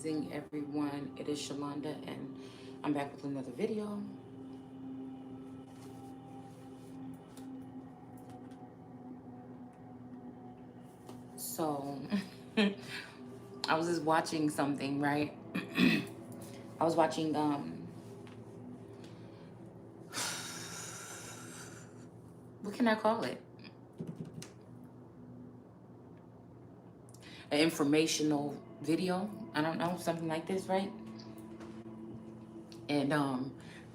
Everyone, it is Shalonda, and I'm back with another video. So, I was just watching something, right? I was watching, what can I call it? An informational video. I don't know, something like this, right? And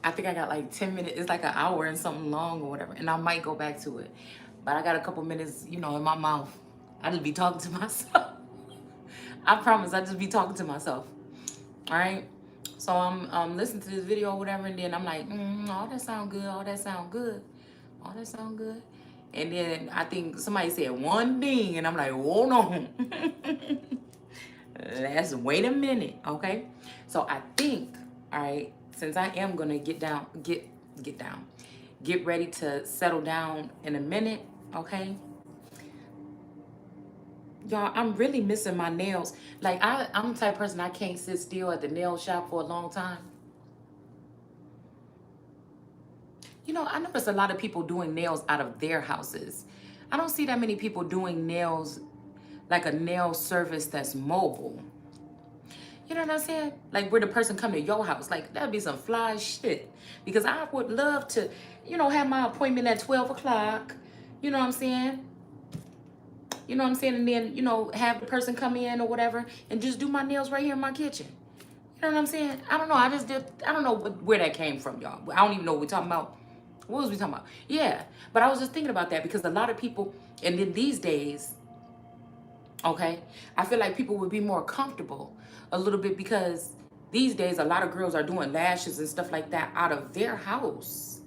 I think I got like 10 minutes. It's like an hour and something long or whatever, and I might go back to it. But I got a couple minutes, in my mouth. I just be talking to myself. I promise, I just be talking to myself. All right. So I'm listening to this video or whatever, and then I'm like, all that sound good, all that sound good, all that sound good. And then I think somebody said one thing, and I'm like, hold on. Let's wait a minute, okay? So I think, all right, since I am gonna get ready to settle down in a minute, okay? Y'all, I'm really missing my nails. Like I'm the type of person I can't sit still at the nail shop for a long time. I notice a lot of people doing nails out of their houses. I don't see that many people doing nails like a nail service that's mobile. You know what I'm saying? Like where the person come to your house. Like that'd be some fly shit. Because I would love to, have my appointment at 12 o'clock. You know what I'm saying? You know what I'm saying? And then, have the person come in or whatever and just do my nails right here in my kitchen. You know what I'm saying? I don't know. I don't know where that came from, y'all. I don't even know what we're talking about. What was we talking about? Yeah. But I was just thinking about that because a lot of people, and then these days, okay, I feel like people would be more comfortable a little bit because these days a lot of girls are doing lashes and stuff like that out of their house.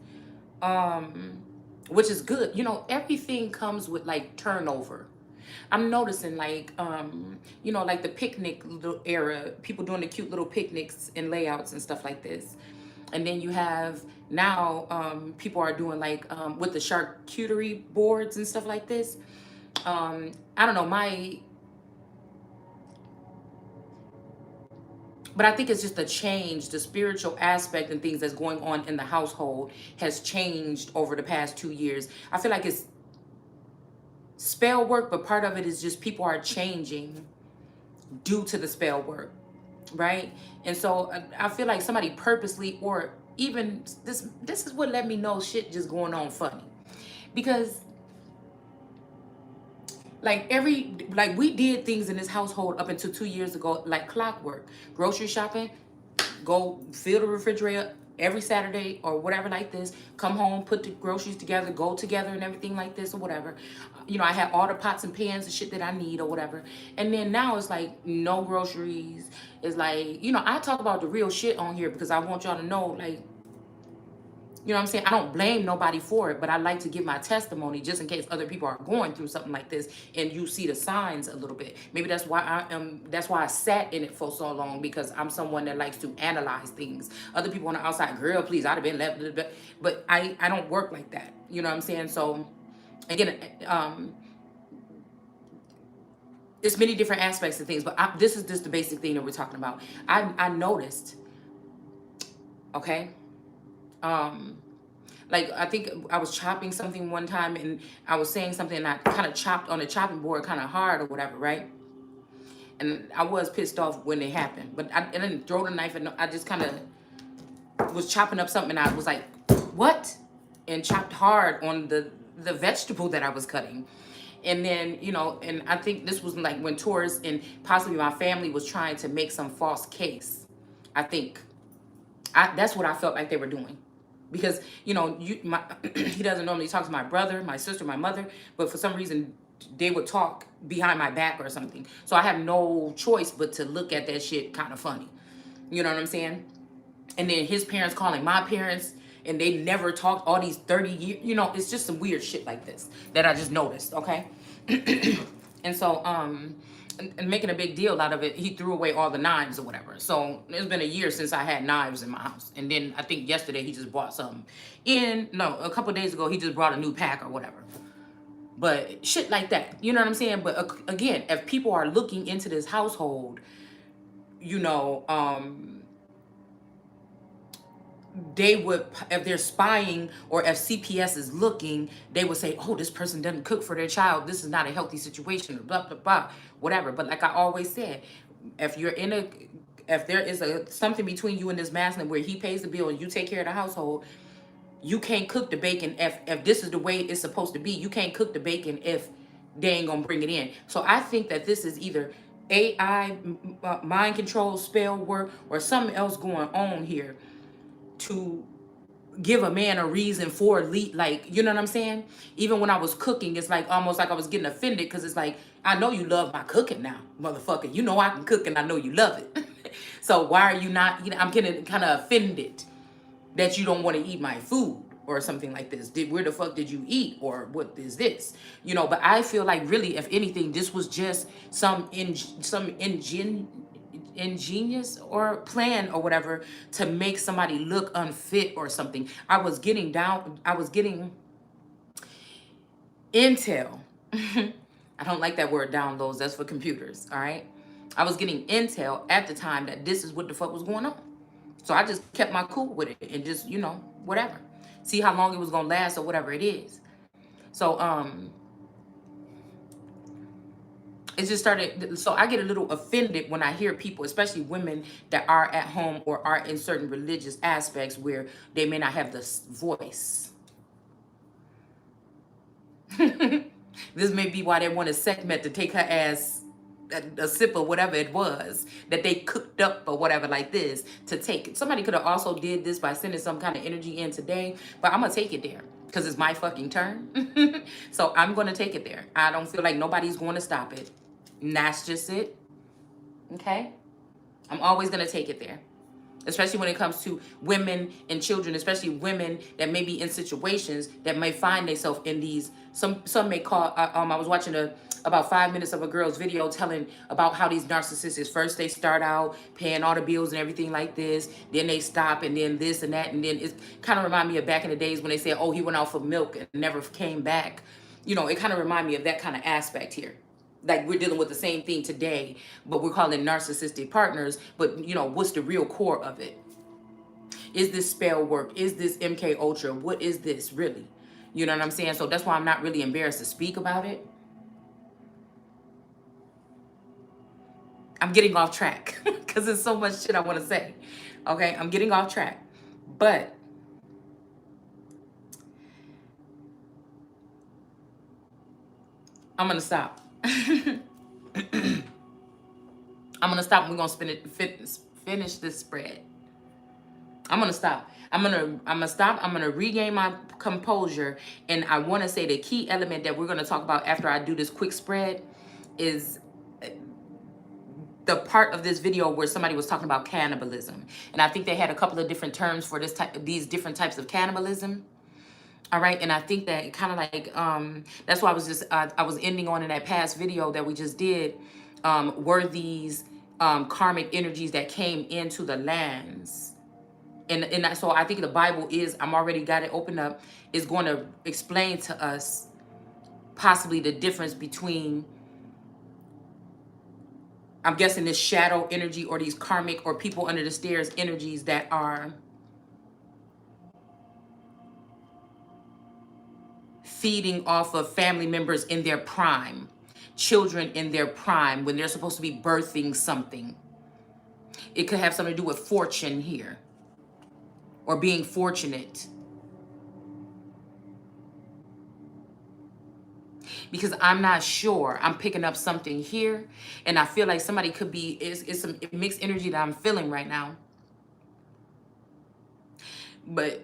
Which is good. Everything comes with like turnover. I'm noticing like like the picnic little era, people doing the cute little picnics and layouts and stuff like this. And then you have now people are doing like with the charcuterie boards and stuff like this. I don't know, but I think it's just a change. The spiritual aspect and things that's going on in the household has changed over the past 2 years. I feel like it's spell work, but part of it is just people are changing due to the spell work, right? And so I feel like somebody purposely, or even this is what let me know shit just going on funny, because like we did things in this household up until 2 years ago like clockwork. Grocery shopping, go fill the refrigerator every Saturday or whatever like this, come home, put the groceries together, go together and everything like this or whatever. I have all the pots and pans and shit that I need or whatever. And then now it's like no groceries. It's like, I talk about the real shit on here because I want y'all to know, like, you know what I'm saying? I don't blame nobody for it, but I like to give my testimony just in case other people are going through something like this and you see the signs a little bit. Maybe that's why I sat in it for so long, because I'm someone that likes to analyze things. Other people on the outside, girl, please, I'd have been left, but I don't work like that. You know what I'm saying? So again, it's many different aspects of things, but this is just the basic thing that we're talking about. I noticed, okay? Like I think I was chopping something one time and I was saying something and I kind of chopped on the chopping board kind of hard or whatever, right? And I was pissed off when it happened, but I didn't throw the knife, and I just kind of was chopping up something and I was like, what? And chopped hard on the vegetable that I was cutting. And then, and I think this was like when tourists and possibly my family was trying to make some false case. I think that's what I felt like they were doing, because he doesn't normally talk to my brother, my sister, my mother, but for some reason they would talk behind my back or something. So I have no choice but to look at that shit kind of funny. You know what I'm saying? And then his parents calling my parents, and they never talked all these 30 years. It's just some weird shit like this that I just noticed, okay? And so, and making a big deal out of it, he threw away all the knives or whatever. So it's been a year since I had knives in my house. And then I think yesterday he just brought something a couple days ago, he just brought a new pack or whatever. But shit like that, you know what I'm saying? But again, if people are looking into this household, you know, they would, if they're spying or if CPS is looking, they would say, oh, this person doesn't cook for their child, this is not a healthy situation, or blah blah blah, whatever. But like I always said, if you're in a, if there is a something between you and this masculine where he pays the bill and you take care of the household, you can't cook the bacon if this is the way it's supposed to be. You can't cook the bacon if they ain't gonna bring it in. So I think that this is either AI, mind control, spell work, or something else going on here to give a man a reason for like, you know what I'm saying? Even when I was cooking, it's like almost like I was getting offended, because it's like, I know you love my cooking now, motherfucker. You know I can cook and I know you love it. So why are you not, you know, I'm getting kind of offended that you don't want to eat my food or something like this. Where the fuck did you eat, or what is this? You know, but I feel like really, if anything, this was just some ingenious or plan or whatever to make somebody look unfit or something. I was getting intel. I don't like that word downloads, that's for computers, all right? I was getting intel at the time that this is what the fuck was going on. So I just kept my cool with it and just, you know, whatever. See how long it was gonna last or whatever it is. So it just started. So I get a little offended when I hear people, especially women that are at home or are in certain religious aspects where they may not have the voice. This may be why they wanted Sekhmet to take her ass a sip of whatever it was that they cooked up or whatever like this to take it. Somebody could have also did this by sending some kind of energy in today, but I'm gonna take it there because it's my fucking turn. So I'm gonna take it there. I don't feel like nobody's going to stop it. And that's just it. Okay? I'm always gonna take it there, especially when it comes to women and children, especially women that may be in situations that may find themselves in these, some may call, I was watching about 5 minutes of a girl's video telling about how these narcissists, first they start out paying all the bills and everything like this, then they stop, and then this and that, and then it kind of remind me of back in the days when they said, oh, he went out for milk and never came back. You know, it kind of remind me of that kind of aspect here. Like we're dealing with the same thing today, but we're calling narcissistic partners. But you know, what's the real core of it? Is this spell work? Is this MK Ultra? What is this really? You know what I'm saying? So that's why I'm not really embarrassed to speak about it. I'm getting off track because there's so much shit I want to say. Okay, I'm getting off track, but I'm gonna stop. I'm gonna stop and we're gonna finish this spread. I'm gonna stop. I'm gonna stop. I'm gonna regain my composure. And I wanna say the key element that we're gonna talk about after I do this quick spread is the part of this video where somebody was talking about cannibalism. And I think they had a couple of different terms for these different types of cannibalism. All right, and I think that kind of like that's why I was just I was ending on in that past video that we just did. Were these karmic energies that came into the lands, and so I think the Bible is, I'm already got it open up, is going to explain to us possibly the difference between, I'm guessing, this shadow energy or these karmic or people under the stairs energies that are feeding off of family members in their prime, children in their prime, when they're supposed to be birthing something. It could have something to do with fortune here, or being fortunate. Because I'm not sure, I'm picking up something here, and I feel like somebody could be, it's some mixed energy that I'm feeling right now. But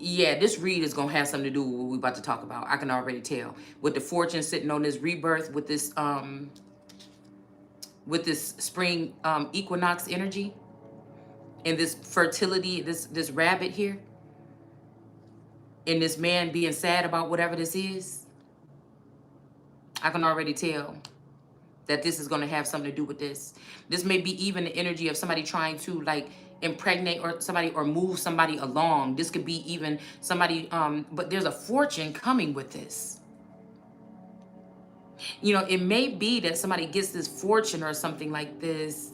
yeah, this read is gonna have something to do with what we're about to talk about. I can already tell. With the fortune sitting on this rebirth, with this spring equinox energy, and this fertility, this rabbit here, and this man being sad about whatever this is, I can already tell that this is going to have something to do with this. This may be even the energy of somebody trying to like impregnate or somebody or move somebody along. This could be even somebody, but there's a fortune coming with this. You know, it may be that somebody gets this fortune or something like this,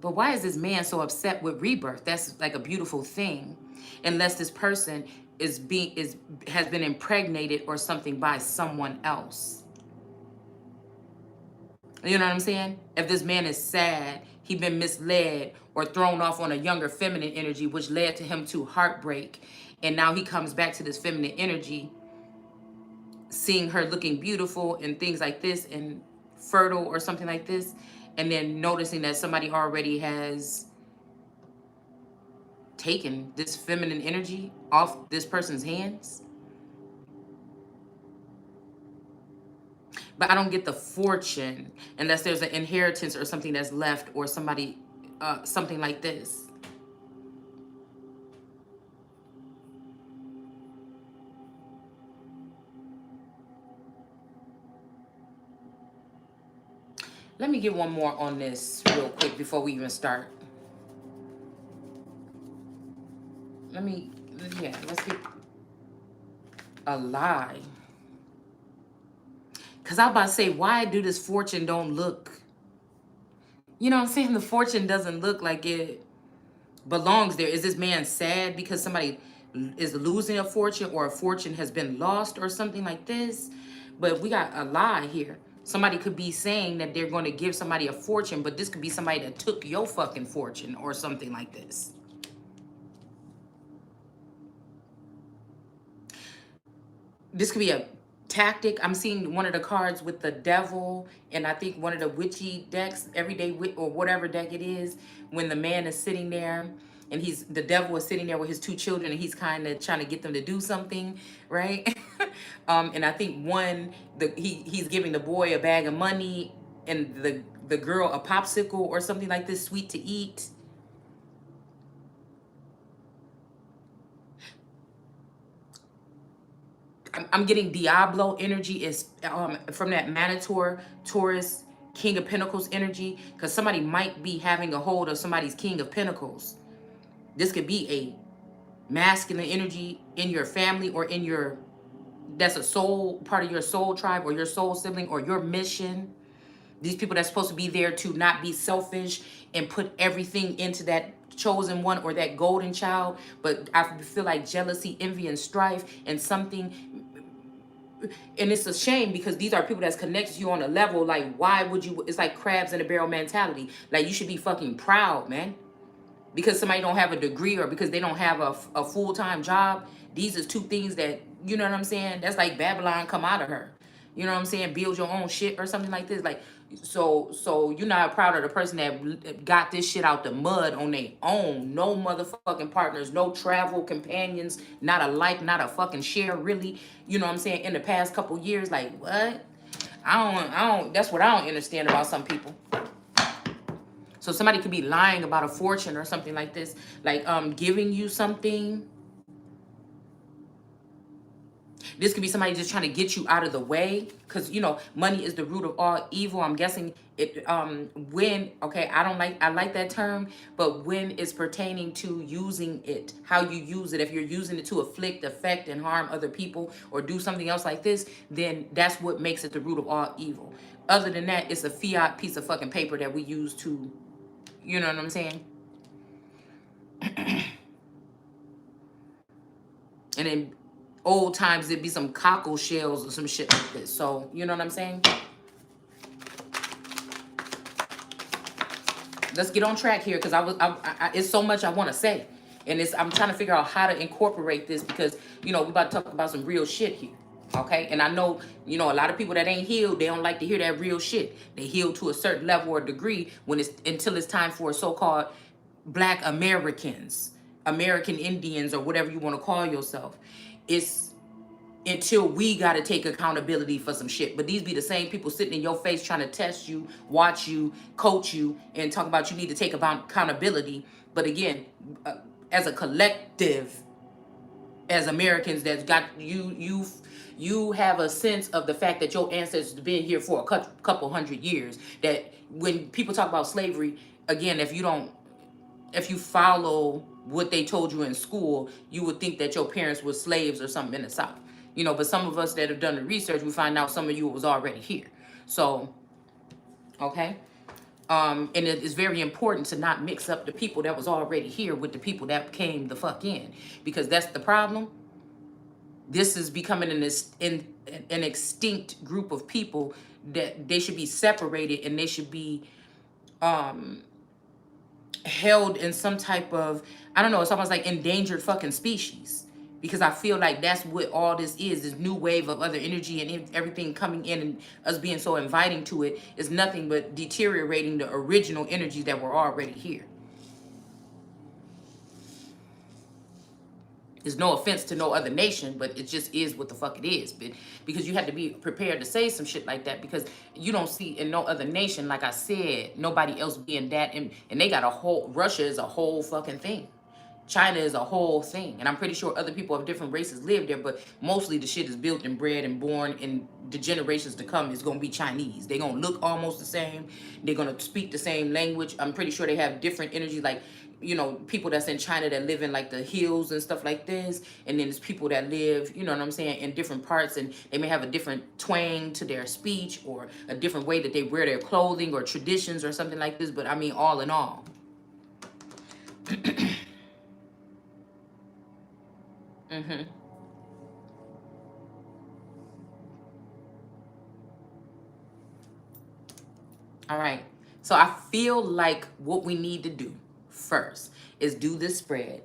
but why is this man so upset with rebirth? That's like a beautiful thing, unless this person has been impregnated or something by someone else. You know what I'm saying? If this man is sad, he been misled or thrown off on a younger feminine energy, which led to him to heartbreak, and now he comes back to this feminine energy, seeing her looking beautiful and things like this and fertile or something like this, and then noticing that somebody already has taken this feminine energy off this person's hands. But I don't get the fortune unless there's an inheritance or something that's left, or somebody something like this. Let me get one more on this real quick before we even start. Let's get a lie. Because I'm about to say, why do this fortune don't look, you know what I'm saying? The fortune doesn't look like it belongs there. Is this man sad because somebody is losing a fortune, or a fortune has been lost or something like this? But we got a lie here. Somebody could be saying that they're going to give somebody a fortune, but this could be somebody that took your fucking fortune or something like this. This could be a tactic. I'm seeing one of the cards with the devil, and I think one of the witchy decks, everyday wit or whatever deck it is, when the man is sitting there and the devil is sitting there with his two children, and he's kind of trying to get them to do something, right? And I think he's giving the boy a bag of money and the girl a popsicle or something like this, sweet to eat. I'm getting Diablo energy is from that Manitor, Taurus, King of Pentacles energy, because somebody might be having a hold of somebody's King of Pentacles. This could be a masculine energy in your family, or that's a soul, part of your soul tribe or your soul sibling or your mission. These people that's supposed to be there to not be selfish and put everything into that chosen one or that golden child. But I feel like jealousy, envy, and strife and something. And it's a shame, because these are people that's connected to you on a level. Like, why would you? It's like crabs in a barrel mentality. Like, you should be fucking proud, man. Because somebody don't have a degree, or because they don't have a full-time job. These are two things that, you know what I'm saying? That's like Babylon come out of her. You know what I'm saying? Build your own shit or something like this. Like, so you're not proud of the person that got this shit out the mud on their own. No motherfucking partners, no travel companions, not a like, not a fucking share, really. You know what I'm saying? In the past couple years, like, what? I don't, that's what I don't understand about some people. So somebody could be lying about a fortune or something like this, like giving you something. This could be somebody just trying to get you out of the way, because you know money is the root of all evil. I'm guessing it when, okay, I like that term, but when it's pertaining to using it, how you use it. If you're using it to affect and harm other people or do something else like this, then that's what makes it the root of all evil. Other than that, it's a fiat piece of fucking paper that we use to, you know what I'm saying? And then old times it'd be some cockle shells or some shit like this. So, you know what I'm saying? Let's get on track here, because it's so much I want to say. And I'm trying to figure out how to incorporate this, because, you know, we're about to talk about some real shit here. Okay? And I know, you know, a lot of people that ain't healed, they don't like to hear that real shit. They heal to a certain level or degree until it's time for so-called Black Americans, American Indians, or whatever you want to call yourself. It's until we got to take accountability for some shit. But these be the same people sitting in your face trying to test you, watch you, coach you, and talk about you need to take accountability. But again, as a collective, as Americans, that's got you have a sense of the fact that your ancestors have been here for a couple hundred years. That when people talk about slavery, again, if you follow what they told you in school, you would think that your parents were slaves or something in the South. You know, but some of us that have done the research, we find out some of you was already here. So, okay. And it is very important to not mix up the people that was already here with the people that came the fuck in, because that's the problem. This is becoming an extinct group of people that they should be separated, and they should be held in some type of, I don't know, it's almost like endangered fucking species. Because I feel like that's what all this new wave of other energy and everything coming in, and us being so inviting to it is nothing but deteriorating the original energies that were already here. There's no offense to no other nation, but it just is what the fuck it is. But because you have to be prepared to say some shit like that, because you don't see in no other nation, like I said, nobody else being that. And they got a whole, Russia is a whole fucking thing. China is a whole thing. And I'm pretty sure other people of different races live there, but mostly the shit is built and bred and born, and the generations to come is going to be Chinese. They're going to look almost the same. They're going to speak the same language. I'm pretty sure they have different energy, like, you know, people that's in China that live in like the hills and stuff like this. And then there's people that live, you know what I'm saying, in different parts, and they may have a different twang to their speech, or a different way that they wear their clothing, or traditions or something like this. But I mean, all in all. All right. So I feel like what we need to do first is do this spread.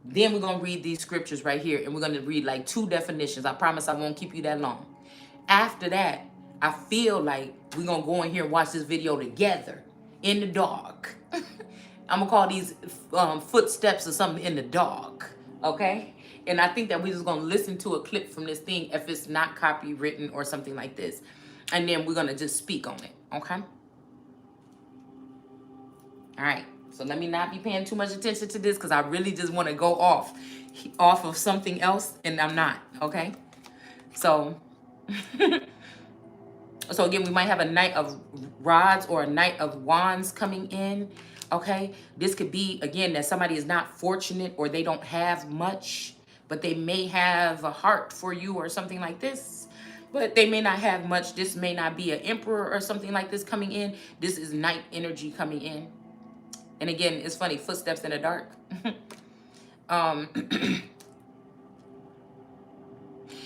Then we're going to read these scriptures right here, and we're going to read like 2 definitions. I promise I won't keep you that long. After that, I feel like we're going to go in here and watch this video together in the dark. I'm going to call these footsteps or something in the dark. Okay? And I think that we're just going to listen to a clip from this thing if it's not copywritten or something like this. And then we're going to just speak on it. Okay? All right. So let me not be paying too much attention to this, because I really just want to go off of something else, and I'm not. Okay? So, so again, we might have a Knight of Rods or a Knight of Wands coming in. Okay? This could be, again, that somebody is not fortunate, or they don't have much, but they may have a heart for you or something like this. But they may not have much. This may not be an Emperor or something like this coming in. This is Knight energy coming in. And again, it's funny, footsteps in the dark.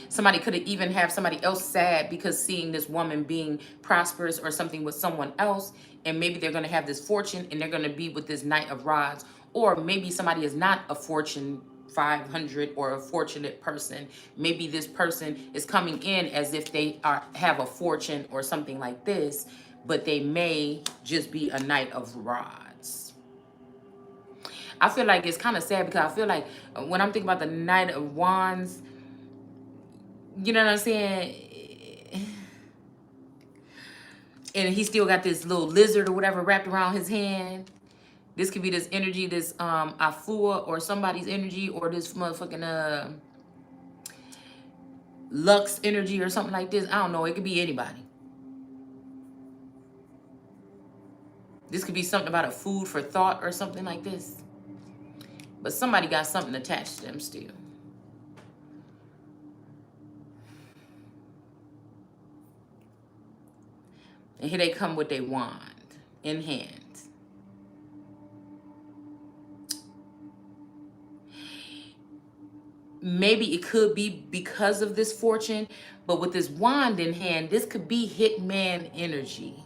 Somebody could even have somebody else sad because seeing this woman being prosperous or something with someone else. And maybe they're going to have this fortune, and they're going to be with this Knight of Rods. Or maybe somebody is not a Fortune 500 or a fortunate person. Maybe this person is coming in as if they have a fortune or something like this, but they may just be a Knight of Rods. I feel like it's kind of sad, because I feel like when I'm thinking about the Knight of Wands, you know what I'm saying? And he still got this little lizard or whatever wrapped around his hand. This could be this energy, this Afua or somebody's energy, or this motherfucking Lux energy or something like this. I don't know. It could be anybody. This could be something about a food for thought or something like this. But somebody got something attached to them still. And here they come with their wand in hand. Maybe it could be because of this fortune, but with this wand in hand, this could be hitman energy.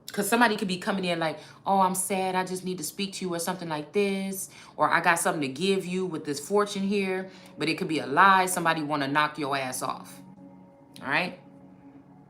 Because somebody could be coming in like, oh, I'm sad, I just need to speak to you, or something like this. Or I got something to give you with this fortune here. But it could be a lie. Somebody want to knock your ass off. All right?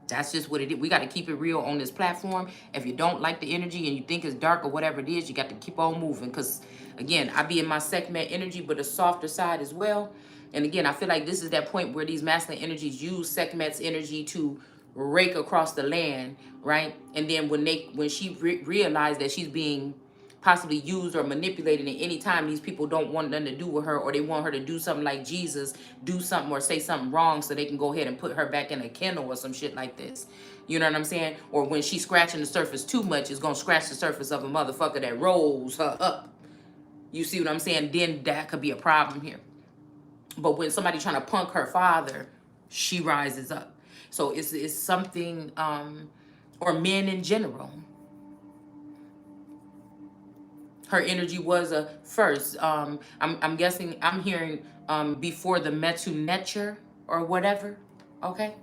That's just what it is. We got to keep it real on this platform. If you don't like the energy and you think it's dark or whatever it is, you got to keep on moving. Because, again, I be in my Sekhmet energy, but a softer side as well. And, again, I feel like this is that point where these masculine energies use Sekhmet's energy to rake across the land, right? And then when she realized that she's being possibly used or manipulated, and anytime these people don't want nothing to do with her, or they want her to do something like Jesus, do something or say something wrong so they can go ahead and put her back in a kennel or some shit like this. You know what I'm saying? Or when she's scratching the surface too much, it's gonna scratch the surface of a motherfucker that rolls her up. You see what I'm saying? Then that could be a problem here. But when somebody trying to punk her father, she rises up. So it's something, or men in general. Her energy was a first. I'm guessing, I'm hearing before the Metu Neter or whatever. Okay.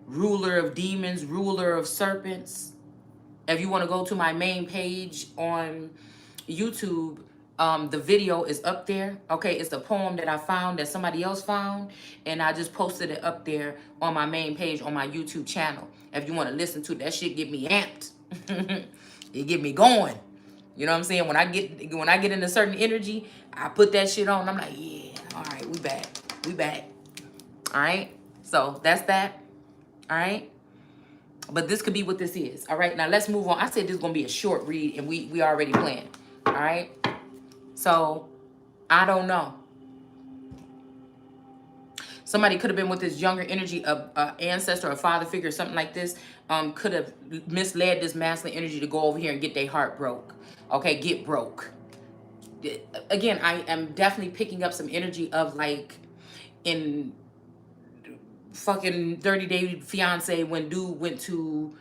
Ruler of demons, ruler of serpents. If you want to go to my main page on YouTube, the video is up there. Okay, it's a poem that I found that somebody else found, and I just posted it up there on my main page on my YouTube channel. If you want to listen to that shit, get me amped. It get me going. You know what I'm saying? When I get in a certain energy, I put that shit on. I'm like, yeah, all right, we back. We back. All right. So that's that. All right. But this could be what this is. All right. Now let's move on. I said this is gonna be a short read, and we already planned. All right. So I don't know. Somebody could have been with this younger energy, a ancestor, a father figure, something like this. Could have misled this masculine energy to go over here and get their heart broke. Okay, get broke. Again, I am definitely picking up some energy of like in fucking 30 Day Fiance when dude went to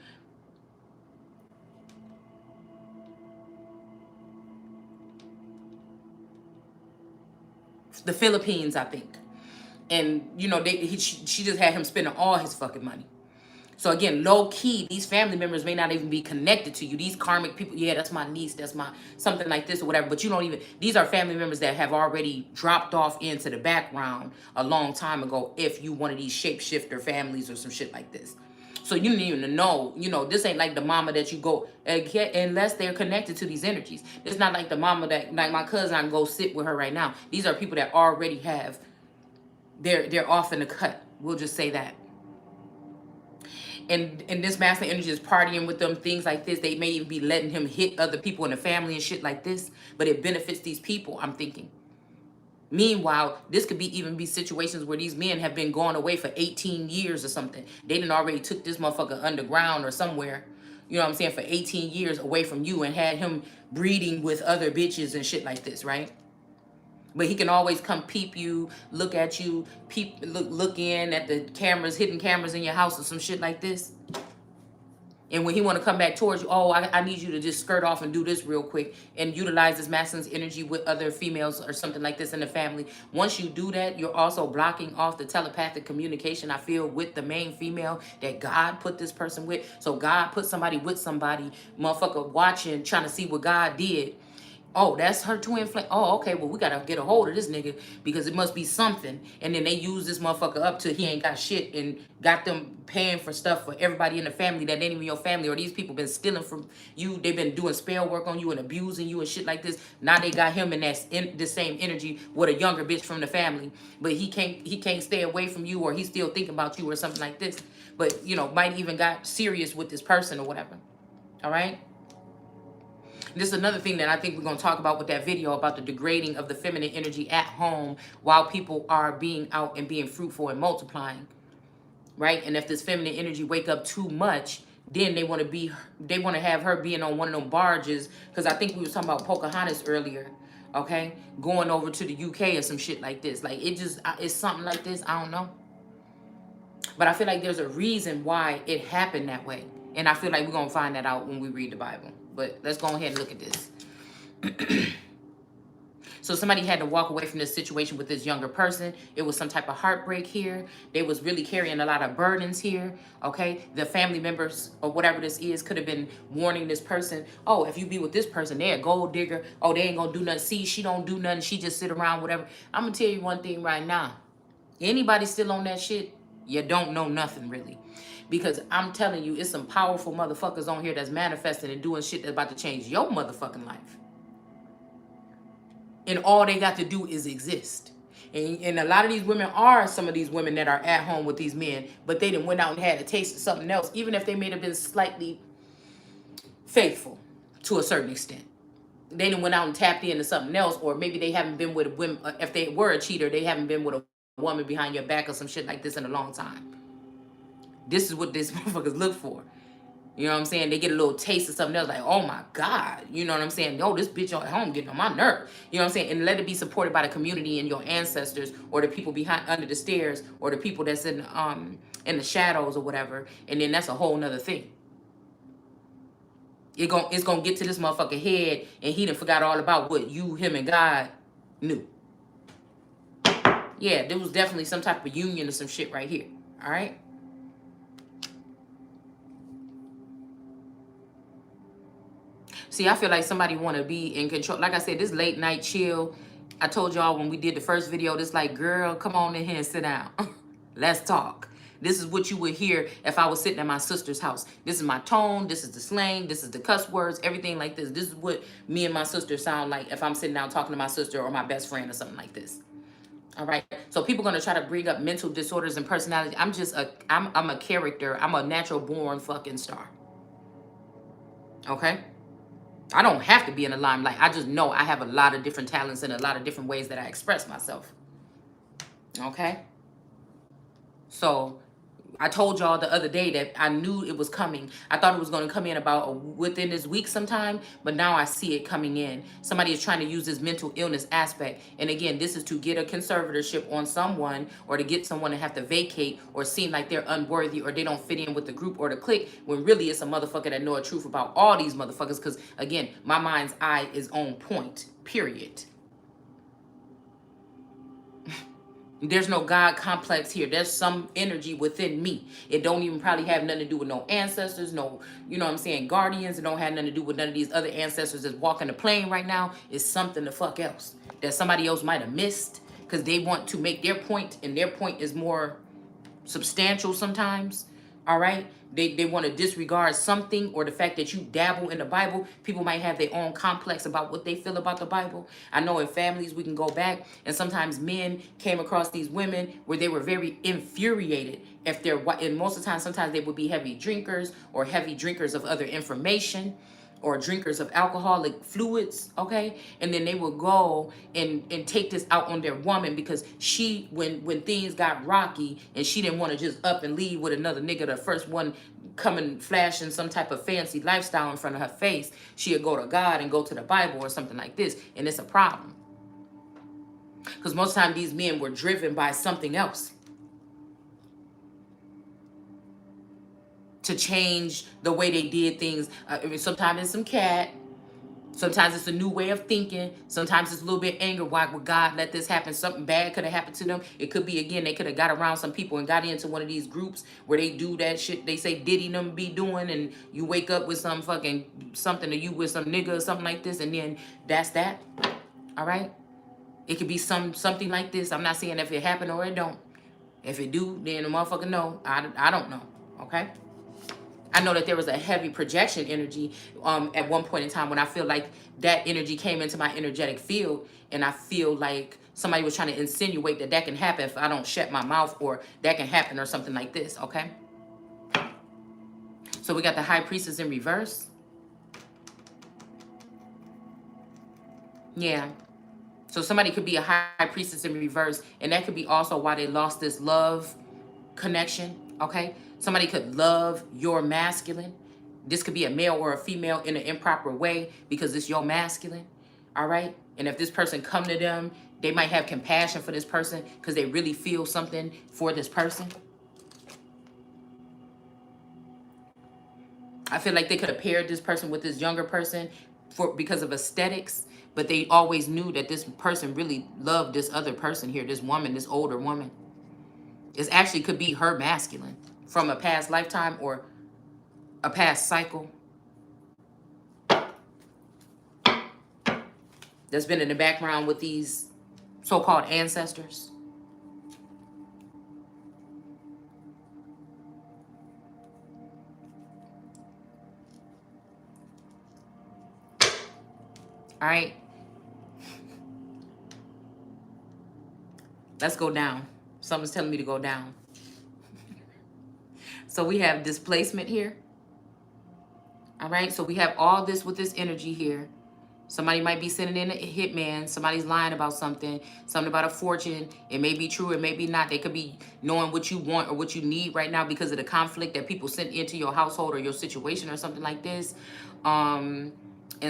the Philippines, I think. And, you know, she just had him spending all his fucking money. So again, low key, these family members may not even be connected to you. These karmic people, yeah, that's my niece, that's my something like this or whatever. But you don't even, these are family members that have already dropped off into the background a long time ago if you one of these shapeshifter families or some shit like this. So you didn't even know, you know, this ain't like the mama that you go, unless they're connected to these energies. It's not like the mama that, like my cousin, I can go sit with her right now. These are people that already have, they're off in the cut. We'll just say that. And this masculine energy is partying with them, things like this. They may even be letting him hit other people in the family and shit like this. But it benefits these people, I'm thinking. Meanwhile, this could even be situations where these men have been going away for 18 years or something. They done already took this motherfucker underground or somewhere, you know what I'm saying, for 18 years away from you and had him breeding with other bitches and shit like this, right? But he can always come peep you, look at you, look in at the cameras, hidden cameras in your house or some shit like this. And when he want to come back towards you, oh, I need you to just skirt off and do this real quick and utilize this masculine's energy with other females or something like this in the family. Once you do that, you're also blocking off the telepathic communication, I feel, with the main female that God put this person with. So God put somebody with somebody, motherfucker watching, trying to see what God did. Oh, that's her twin flame. Oh, okay, well, we got to get a hold of this nigga because it must be something. And then they use this motherfucker up till he ain't got shit and got them paying for stuff for everybody in the family that ain't even your family, or these people been stealing from you. They've been doing spell work on you and abusing you and shit like this. Now they got him in the same energy with a younger bitch from the family. But he can't stay away from you, or he's still thinking about you or something like this. But, you know, might even got serious with this person or whatever. All right? This is another thing that I think we're going to talk about with that video about the degrading of the feminine energy at home while people are being out and being fruitful and multiplying, right? And if this feminine energy wake up too much, then they want to have her being on one of them barges, because I think we was talking about Pocahontas earlier, okay? Going over to the UK or some shit like this. Like, it's something like this. I don't know. But I feel like there's a reason why it happened that way. And I feel like we're going to find that out when we read the Bible. But let's go ahead and look at this. So somebody had to walk away from this situation with this younger person. It was some type of heartbreak here. They was really carrying a lot of burdens here, okay? The family members or whatever this is could have been warning this person, oh, if you be with this person, they're a gold digger. Oh, they ain't going to do nothing. See, she don't do nothing. She just sit around, whatever. I'm going to tell you one thing right now. Anybody still on that shit, you don't know nothing really. Because I'm telling you, it's some powerful motherfuckers on here that's manifesting and doing shit that's about to change your motherfucking life. And all they got to do is exist. And a lot of these women are some of these women that are at home with these men, but they done went out and had a taste of something else, even if they may have been slightly faithful to a certain extent. They done went out and tapped into something else, or maybe they haven't been with a woman. If they were a cheater, they haven't been with a woman behind your back or some shit like this in a long time. This is what these motherfuckers look for. You know what I'm saying? They get a little taste of something else, like, oh my God. You know what I'm saying? No, this bitch at home getting on my nerve. You know what I'm saying? And let it be supported by the community and your ancestors, or the people behind under the stairs, or the people that's in the shadows or whatever. And then that's a whole nother thing. It's gonna get to this motherfucker head, and he done forgot all about what you, him, and God knew. Yeah, there was definitely some type of union or some shit right here. All right. See, I feel like somebody want to be in control. Like I said, this late night chill. I told y'all when we did the first video, this like, girl, come on in here and sit down. Let's talk. This is what you would hear if I was sitting at my sister's house. This is my tone. This is the slang. This is the cuss words, everything like this. This is what me and my sister sound like if I'm sitting down talking to my sister or my best friend or something like this. All right. So people are going to try to bring up mental disorders and personality. I'm a character. I'm a natural born fucking star. Okay. I don't have to be in the limelight. I just know I have a lot of different talents and a lot of different ways that I express myself. Okay? So I told y'all the other day that I knew it was coming. I thought it was going to come in about within this week sometime, but now I see it coming in. Somebody is trying to use this mental illness aspect. And again, this is to get a conservatorship on someone, or to get someone to have to vacate, or seem like they're unworthy, or they don't fit in with the group or the clique, when really it's a motherfucker that know the truth about all these motherfuckers. Because again, my mind's eye is on point, period. There's no God complex here. There's some energy within me. It don't even probably have nothing to do with no ancestors, no, you know what I'm saying, guardians. It don't have nothing to do with none of these other ancestors that's walking the plane right now. It's something the fuck else that somebody else might have missed, because they want to make their point, and their point is more substantial sometimes. All right. They want to disregard something, or the fact that you dabble in the Bible. People might have their own complex about what they feel about the Bible. I know in families we can go back, and sometimes men came across these women where they were very infuriated if they're, and most of the time, sometimes they would be heavy drinkers, or heavy drinkers of other information, or drinkers of alcoholic fluids, okay? And then they will go and take this out on their woman, because she, when things got rocky and she didn't want to just up and leave with another nigga, the first one coming flashing some type of fancy lifestyle in front of her face, she'll go to God and go to the Bible or something like this, and it's a problem. Because most of the time these men were driven by something else to change the way they did things. Sometimes it's some cat. Sometimes it's a new way of thinking. Sometimes it's a little bit anger. Why would God let this happen? Something bad could have happened to them. It could be, again, they could have got around some people and got into one of these groups where they do that shit they say Diddy them be doing, and you wake up with some fucking something, or you with some nigga or something like this, and then that's that. All right? It could be something like this. I'm not saying if it happened or it don't. If it do, then the motherfucker know. I don't know. Okay? I know that there was a heavy projection energy at one point in time, when I feel like that energy came into my energetic field, and I feel like somebody was trying to insinuate that can happen if I don't shut my mouth, or that can happen or something like this, okay? So we got the High Priestess in reverse. Yeah. So somebody could be a High Priestess in reverse, and that could be also why they lost this love connection, okay? Somebody could love your masculine. This could be a male or a female in an improper way, because it's your masculine, all right? And if this person come to them, they might have compassion for this person because they really feel something for this person. I feel like they could have paired this person with this younger person because of aesthetics, but they always knew that this person really loved this other person here, this woman, this older woman. It actually could be her masculine from a past lifetime or a past cycle that's been in the background with these so-called ancestors. All right. Let's go down. Something's telling me to go down. So we have displacement here. All right, so we have all this with this energy here. Somebody might be sending in a hitman. Somebody's lying about something about a fortune. It may be true, it may be not. They could be knowing what you want or what you need right now because of the conflict that people sent into your household or your situation or something like this. And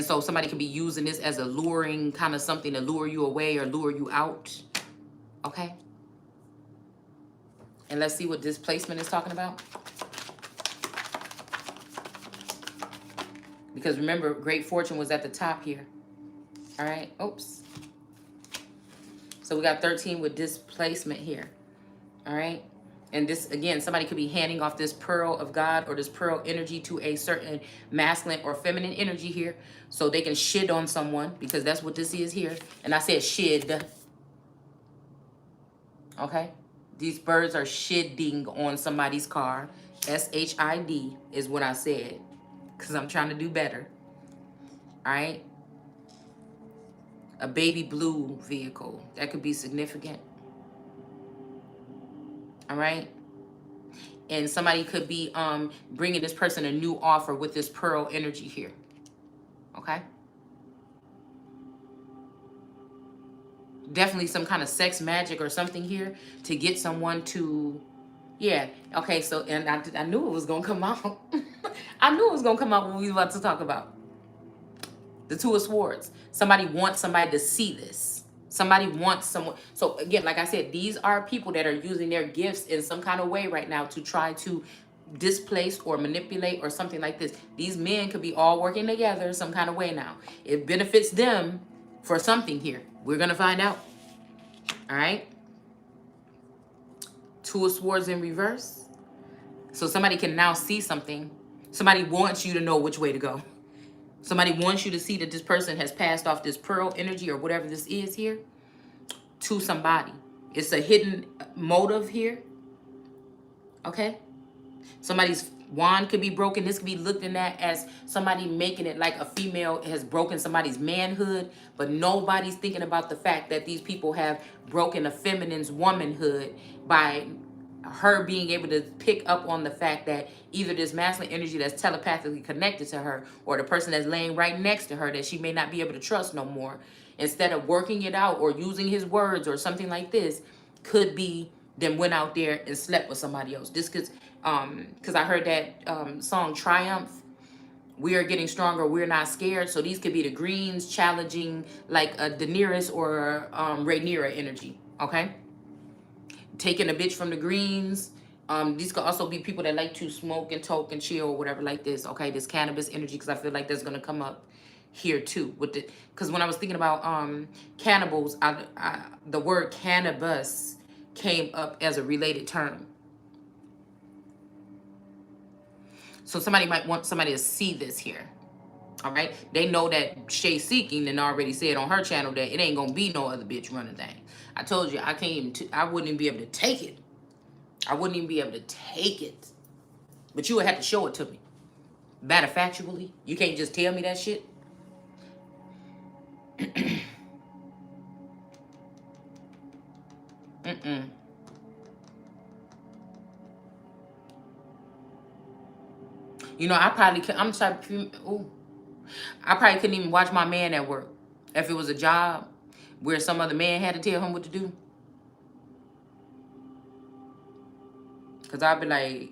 so somebody could be using this as a luring kind of something to lure you away or lure you out. Okay? And let's see what displacement is talking about. Because remember, great fortune was at the top here. All right. Oops. So we got 13 with displacement here. All right. And this, again, somebody could be handing off this pearl of God or this pearl energy to a certain masculine or feminine energy here. So they can shit on someone, because that's what this is here. And I said shid. Okay. These birds are shidding on somebody's car. S-H-I-D is what I said, because I'm trying to do better. All right. A baby blue vehicle. That could be significant. All right. And somebody could be bringing this person a new offer with this pearl energy here. Okay. Definitely some kind of sex magic or something here to get someone to, yeah. Okay, so, and I knew it was going to come out. I knew it was going to come out when we were about to talk about the Two of Swords. Somebody wants somebody to see this. Somebody wants someone. So again, like I said, these are people that are using their gifts in some kind of way right now to try to displace or manipulate or something like this. These men could be all working together some kind of way now. It benefits them for something here. We're going to find out. All right. Two of Swords in reverse. So somebody can now see something. Somebody wants you to know which way to go. Somebody wants you to see that this person has passed off this pearl energy or whatever this is here to somebody. It's a hidden motive here. Okay? Somebody's wand could be broken. This could be looked at as somebody making it like a female has broken somebody's manhood, but nobody's thinking about the fact that these people have broken a feminine's womanhood by her being able to pick up on the fact that either this masculine energy that's telepathically connected to her or the person that's laying right next to her that she may not be able to trust no more, instead of working it out or using his words or something like this, could be them went out there and slept with somebody else. This could, because I heard that song Triumph, we are getting stronger, we're not scared. So these could be the Greens challenging like a Daenerys or Rhaenyra energy, okay? Taking a bitch from the Greens. These could also be people that like to smoke and talk and chill or whatever like this, okay? This cannabis energy, because I feel like that's going to come up here too. With the, because when I was thinking about cannibals, the word cannabis came up as a related term. So somebody might want somebody to see this here. All right. They know that Shay Seeking and already said on her channel that it ain't going to be no other bitch running thing. I told you, I can't even, I wouldn't even be able to take it. I wouldn't even be able to take it. But you would have to show it to me. Matter of factually, you can't just tell me that shit. You know, I probably could, I'm sorry, I probably couldn't even watch my man at work if it was a job where some other man had to tell him what to do. Because I'd be like,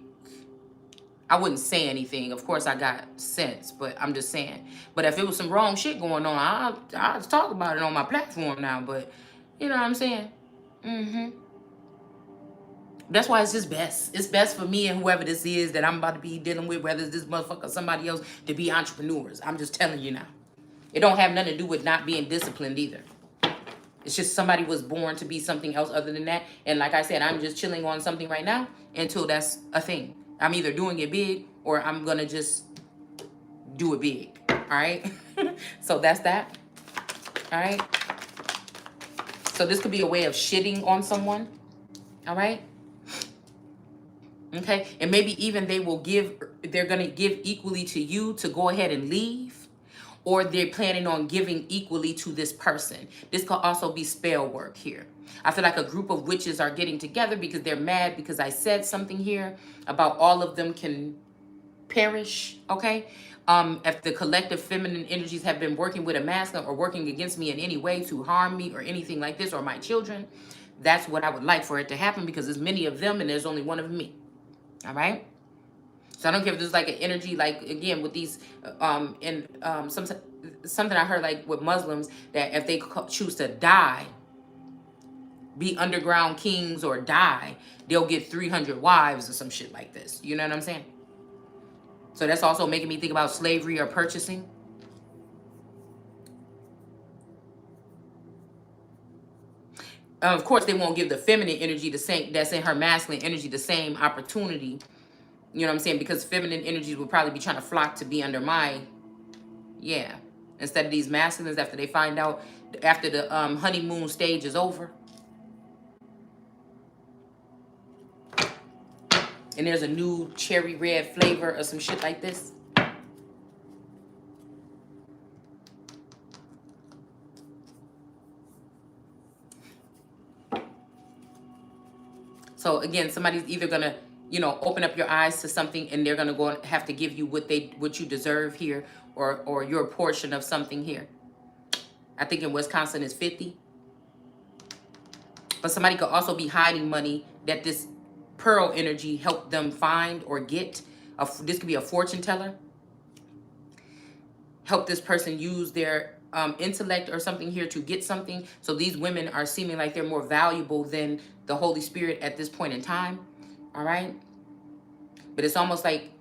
I wouldn't say anything. Of course, I got sense, but I'm just saying. But if it was some wrong shit going on, I'll talk about it on my platform now. But you know what I'm saying? That's why it's just best. It's best for me and whoever this is that I'm about to be dealing with, whether it's this motherfucker or somebody else, to be entrepreneurs. I'm just telling you now. It don't have nothing to do with not being disciplined either. It's just somebody was born to be something else other than that. And like I said, I'm just chilling on something right now until that's a thing. I'm either doing it big or I'm going to just do it big. All right? So that's that. All right? So this could be a way of shitting on someone. All right? Okay? And maybe even they're going to give equally to you to go ahead and leave. Or they're planning on giving equally to this person. This could also be spell work here. I feel like a group of witches are getting together because they're mad because I said something here about all of them can perish, okay? If the collective feminine energies have been working with a masculine or working against me in any way to harm me or anything like this, or my children, that's what I would like for it to happen, because there's many of them and there's only one of me. All right. So I don't care if there's like an energy, like again with these, something I heard like with Muslims, that if they choose to die, be underground kings or die, they'll get 300 wives or some shit like this. You know what I'm saying? So that's also making me think about slavery or purchasing. Of course, they won't give the feminine energy the same, that's in her masculine energy, the same opportunity. You know what I'm saying? Because feminine energies will probably be trying to flock to be under my, yeah. Instead of these masculines, after they find out, after the honeymoon stage is over. And there's a new cherry red flavor or some shit like this. So again, somebody's either gonna, you know, open up your eyes to something, and they're gonna go and have to give you what you deserve here, or your portion of something here. I think in Wisconsin is 50. But somebody could also be hiding money that this pearl energy helped them find or get. This could be a fortune teller. Help this person use their intellect or something here to get something. So these women are seeming like they're more valuable than the Holy Spirit at this point in time. All right. But it's almost like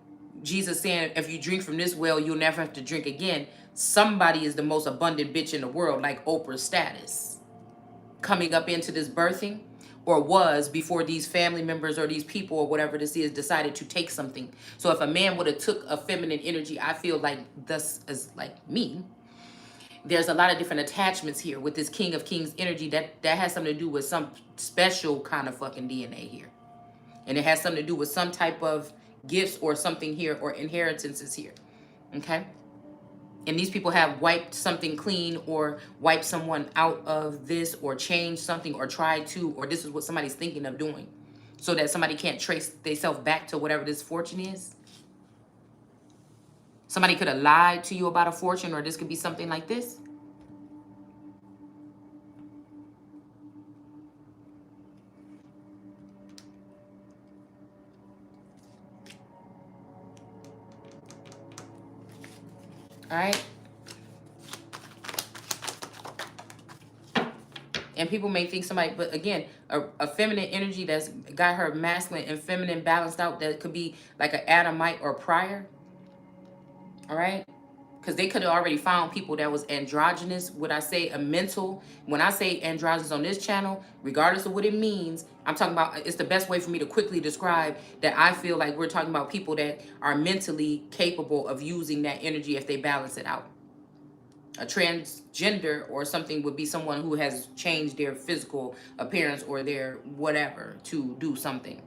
Jesus saying, if you drink from this well, you'll never have to drink again. Somebody is the most abundant bitch in the world, like Oprah status, coming up into this birthing, or was before these family members or these people or whatever this is decided to take something. So if a man would have took a feminine energy, I feel like this is like me. There's a lot of different attachments here with this King of Kings energy that has something to do with some special kind of fucking DNA here. And it has something to do with some type of gifts or something here, or inheritances here. Okay? And these people have wiped something clean, or wiped someone out of this, or changed something, or tried to, or this is what somebody's thinking of doing, so that somebody can't trace themselves back to whatever this fortune is. Somebody could have lied to you about a fortune, or this could be something like this. All right. And people may think somebody, but again, a feminine energy that's got her masculine and feminine balanced out, that could be like an Adamite or prior. All right. Because they could have already found people that was androgynous. Would I say a mental? When I say androgynous on this channel, regardless of what it means, I'm talking about, it's the best way for me to quickly describe that I feel like we're talking about people that are mentally capable of using that energy if they balance it out. A transgender or something would be someone who has changed their physical appearance or their whatever to do something.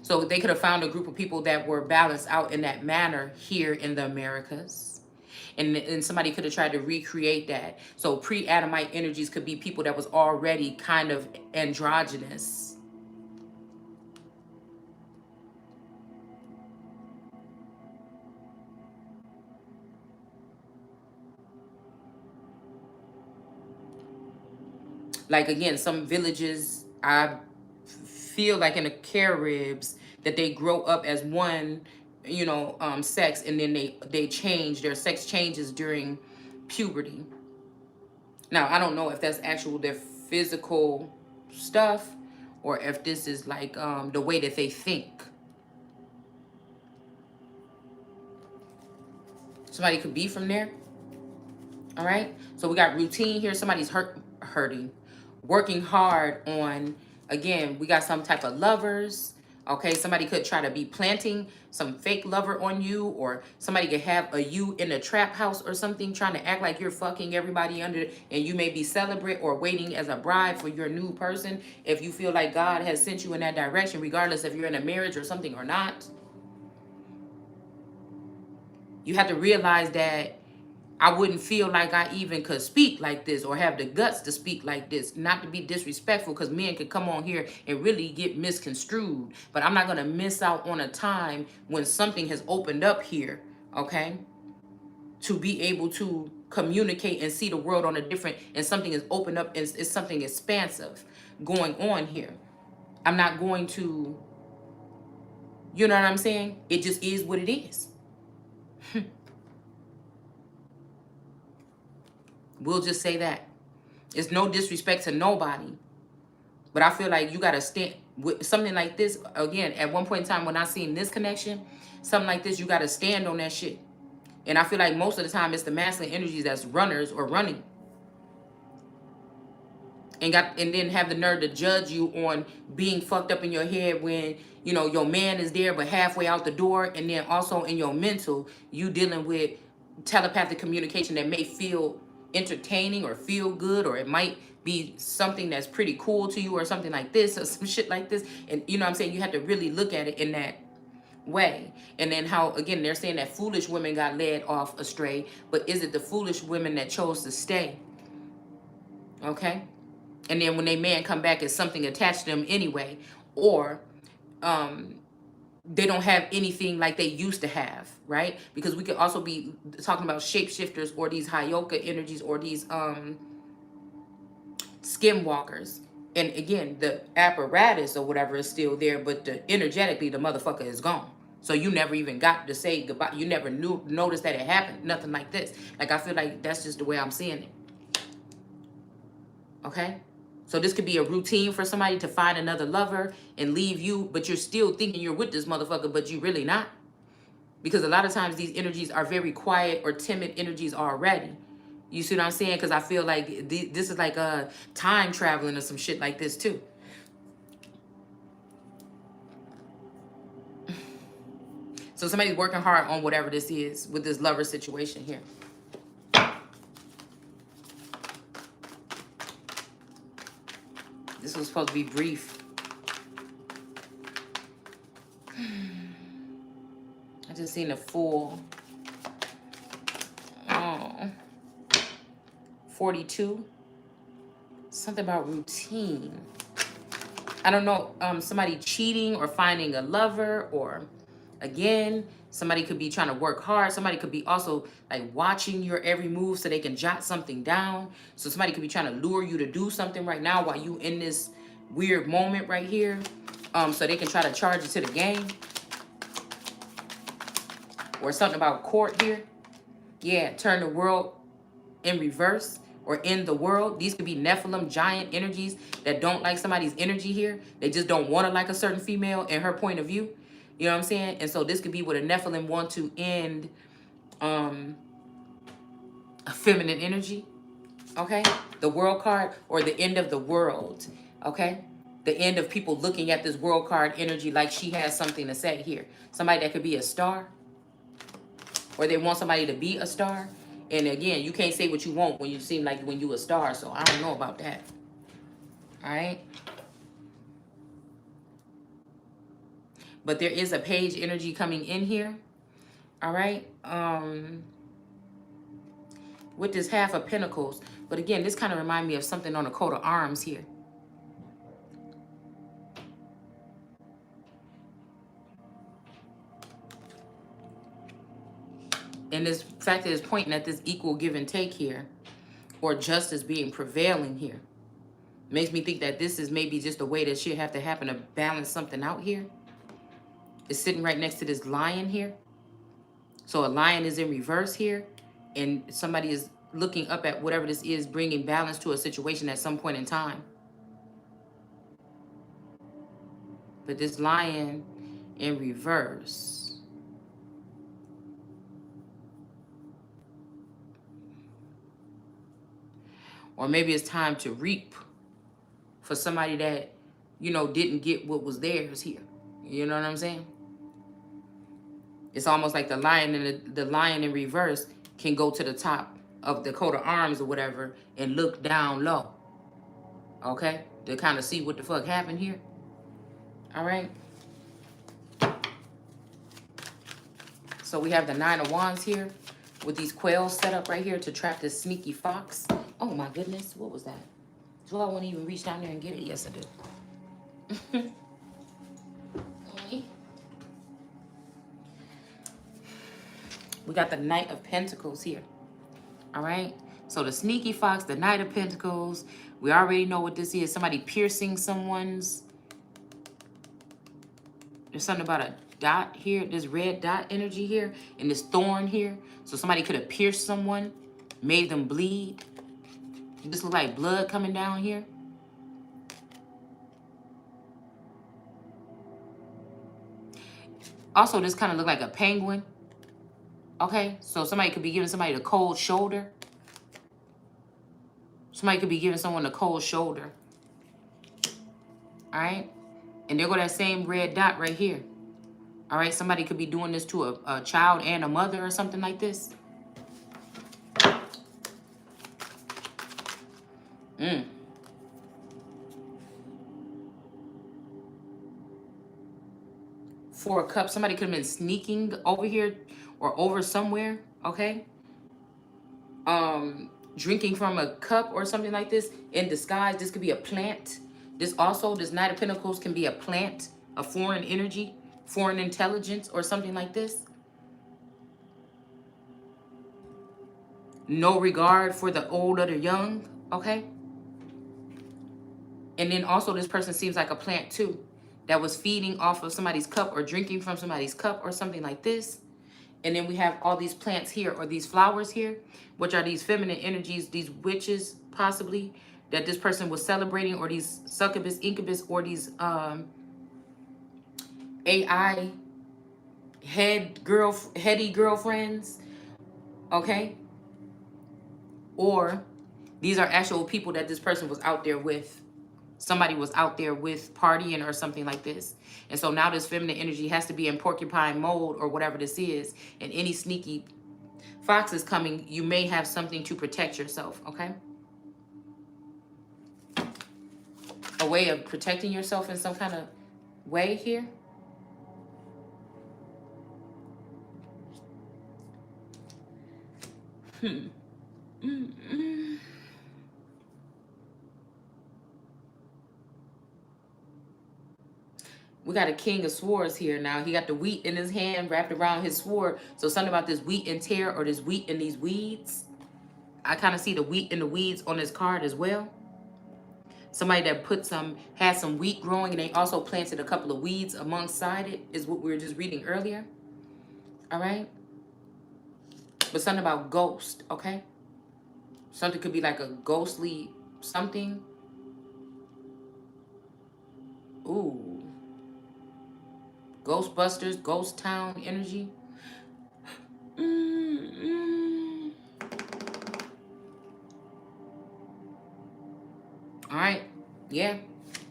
So they could have found a group of people that were balanced out in that manner here in the Americas. And somebody could have tried to recreate that. So pre-Adamite energies could be people that was already kind of androgynous. Like, again, some villages, I feel like in the Caribs, that they grow up as one, you know, sex, and then they change, their sex changes during puberty. Now, I don't know if that's actual their physical stuff, or if this is like the way that they think. Somebody could be from there. All right. So we got routine here. Somebody's hurting, working hard on, again, we got some type of lovers. Okay, somebody could try to be planting some fake lover on you, or somebody could have a you in a trap house or something, trying to act like you're fucking everybody under, and you may be celibate or waiting as a bride for your new person. If you feel like God has sent you in that direction, regardless if you're in a marriage or something or not, you have to realize that I wouldn't feel like I even could speak like this or have the guts to speak like this. Not to be disrespectful, because men could come on here and really get misconstrued. But I'm not going to miss out on a time when something has opened up here, okay? To be able to communicate and see the world on a different, and something is opened up, and it's something expansive going on here. I'm not going to, you know what I'm saying? It just is what it is. We'll just say that. It's no disrespect to nobody. But I feel like you got to stand with something like this. Again, at one point in time when I seen this connection, something like this, you got to stand on that shit. And I feel like most of the time it's the masculine energies that's runners or running. And then have the nerve to judge you on being fucked up in your head when, you know, your man is there but halfway out the door. And then also in your mental, you dealing with telepathic communication that may feel entertaining or feel good, or it might be something that's pretty cool to you or something like this or some shit like this. And you know what I'm saying? You have to really look at it in that way. And then how, again, they're saying that foolish women got led off astray, but is it the foolish women that chose to stay? Okay. And then when they man come back, it's something attached to them anyway, or they don't have anything like they used to have, right? Because we could also be talking about shapeshifters or these Hyoka energies or these skinwalkers. And again, the apparatus or whatever is still there, but energetically, the motherfucker is gone. So you never even got to say goodbye. You never noticed that it happened. Nothing like this. Like, I feel like that's just the way I'm seeing it. Okay? So this could be a routine for somebody to find another lover and leave you, but you're still thinking you're with this motherfucker, but you really not. Because a lot of times these energies are very quiet or timid energies already. You see what I'm saying? Because I feel like this is like time traveling or some shit like this too. So somebody's working hard on whatever this is with this lover situation here. This was supposed to be brief. I just seen a full 42. Something about routine. I don't know, somebody cheating or finding a lover, or again, somebody could be trying to work hard. Somebody could be also like watching your every move so they can jot something down. So somebody could be trying to lure you to do something right now while you in this weird moment right here. So they can try to charge you to the game. Or something about court here. Yeah, turn the world in reverse or in the world. These could be Nephilim giant energies that don't like somebody's energy here. They just don't want to like a certain female in her point of view. You know what I'm saying? And so this could be what a Nephilim want to end a feminine energy. Okay? The world card, or the end of the world. Okay? The end of people looking at this world card energy like she has something to say here. Somebody that could be a star. Or they want somebody to be a star. And again, you can't say what you want when you seem like when you a star. So I don't know about that. All right. But there is a page energy coming in here. All right. With this half of pentacles. But again, this kind of reminds me of something on a coat of arms here. And this fact that it's pointing at this equal give and take here, or justice being prevailing here, makes me think that this is maybe just a way that shit have to happen to balance something out here. It's sitting right next to this lion here. So a lion is in reverse here, and somebody is looking up at whatever this is, bringing balance to a situation at some point in time. But this lion in reverse. Or maybe it's time to reap for somebody that, you know, didn't get what was theirs here. You know what I'm saying? It's almost like the lion and the lion in reverse can go to the top of the coat of arms or whatever and look down low. Okay? To kind of see what the fuck happened here. All right? So we have the 9 of Wands here. with these quails set up right here to trap this sneaky fox. Oh my goodness, what was that? Do I want to even reach down there and get it? Yes, I do. Okay. We got the Knight of Pentacles here. All right. So the sneaky fox, the Knight of Pentacles. We already know what this is. Somebody piercing someone's. There's something about a dot here. This red dot energy here. And this thorn here. So somebody could have pierced someone. Made them bleed. This looks like blood coming down here. Also, this kind of look like a penguin. Okay, so somebody could be giving somebody the cold shoulder. Somebody could be giving someone the cold shoulder. All right, and there go that same red dot right here. All right, somebody could be doing this to a child and a mother or something like this. Four of Cups, somebody could have been sneaking over here or over somewhere, okay? Drinking from a cup or something like this in disguise. This could be a plant. This Knight of Pentacles can be a plant, a foreign energy, foreign intelligence or something like this. No regard for the old or the young, okay? And then also this person seems like a plant too, that was feeding off of somebody's cup or drinking from somebody's cup or something like this. And then we have all these plants here or these flowers here, which are these feminine energies, these witches possibly, that this person was celebrating, or these succubus, incubus, or these AI heady girlfriends, okay? Or these are actual people that this person was out there with. Somebody was out there with partying or something like this. And so now this feminine energy has to be in porcupine mode or whatever this is. And any sneaky fox is coming, you may have something to protect yourself, okay? A way of protecting yourself in some kind of way here. We got a King of Swords here now. He got the wheat in his hand wrapped around his sword. So something about this wheat and tear or this wheat in these weeds. I kind of see the wheat in the weeds on this card as well. Somebody that had some wheat growing and they also planted a couple of weeds alongside it is what we were just reading earlier. All right. But something about ghost, okay? Something could be like a ghostly something. Ooh. Ghostbusters, ghost town energy. All right. Yeah.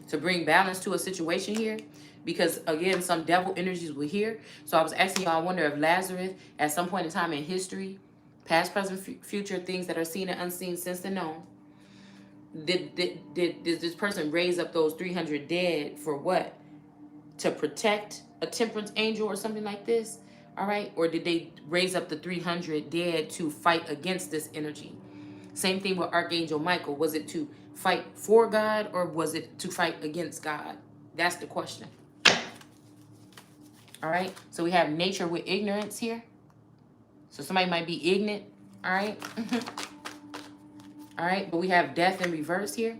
To bring balance to a situation here. Because, again, some devil energies were here. So I was asking y'all, I wonder if Lazarus, at some point in time in history, past, present, future, things that are seen and unseen, sensed and known, did this person raise up those 300 dead for what? To protect a temperance angel or something like this? All right. Or did they raise up the 300 dead to fight against this energy? Same thing with Archangel Michael. Was it to fight for God or was it to fight against God? That's the question. All right. So we have nature with ignorance here. So somebody might be ignorant. All right. All right. But we have death in reverse here.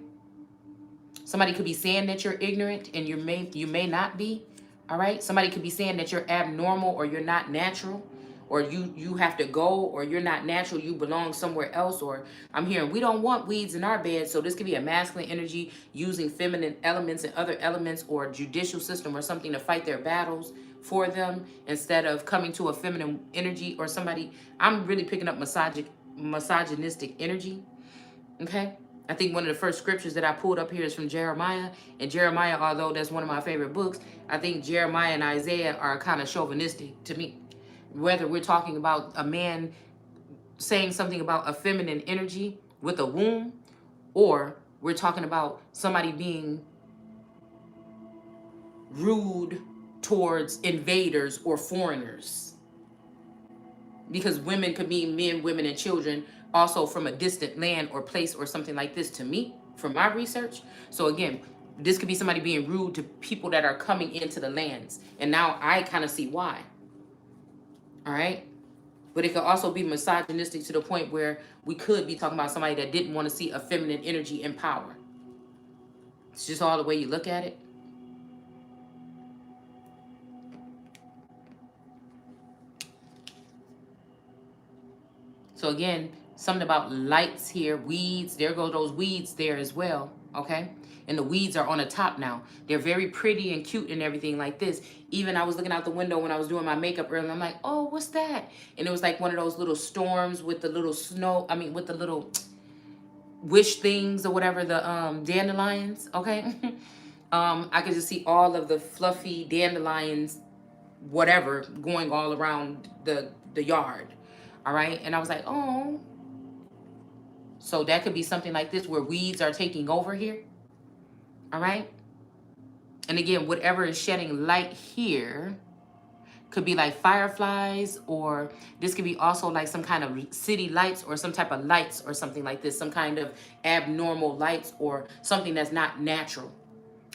Somebody could be saying that you're ignorant and you may not be. All right. Somebody could be saying that you're abnormal or you're not natural, or you have to go, or you're not natural, you belong somewhere else. Or I'm hearing we don't want weeds in our bed. So this could be a masculine energy using feminine elements and other elements or judicial system or something to fight their battles for them instead of coming to a feminine energy or somebody. I'm really picking up misogynistic energy. Okay. I think one of the first scriptures that I pulled up here is from Jeremiah. And Jeremiah, although that's one of my favorite books, I think Jeremiah and Isaiah are kind of chauvinistic to me. Whether we're talking about a man saying something about a feminine energy with a womb, or we're talking about somebody being rude towards invaders or foreigners. because women could mean men, women, and children also from a distant land or place or something like this to me from my research. So again, this could be somebody being rude to people that are coming into the lands. And now I kind of see why. All right. But it could also be misogynistic to the point where we could be talking about somebody that didn't want to see a feminine energy in power. It's just all the way you look at it. So again, something about lights here, weeds, there go those weeds there as well, okay? And the weeds are on the top now. They're very pretty and cute and everything like this. Even I was looking out the window when I was doing my makeup earlier, and I'm like, oh, what's that? And it was like one of those little storms with the little snow, with the little wish things or whatever, the dandelions, okay? I could just see all of the fluffy dandelions, whatever, going all around the yard. All right. And I was like, oh. So that could be something like this where weeds are taking over here. All right. And again, whatever is shedding light here could be like fireflies, or this could be also like some kind of city lights or some type of lights or something like this, some kind of abnormal lights or something that's not natural.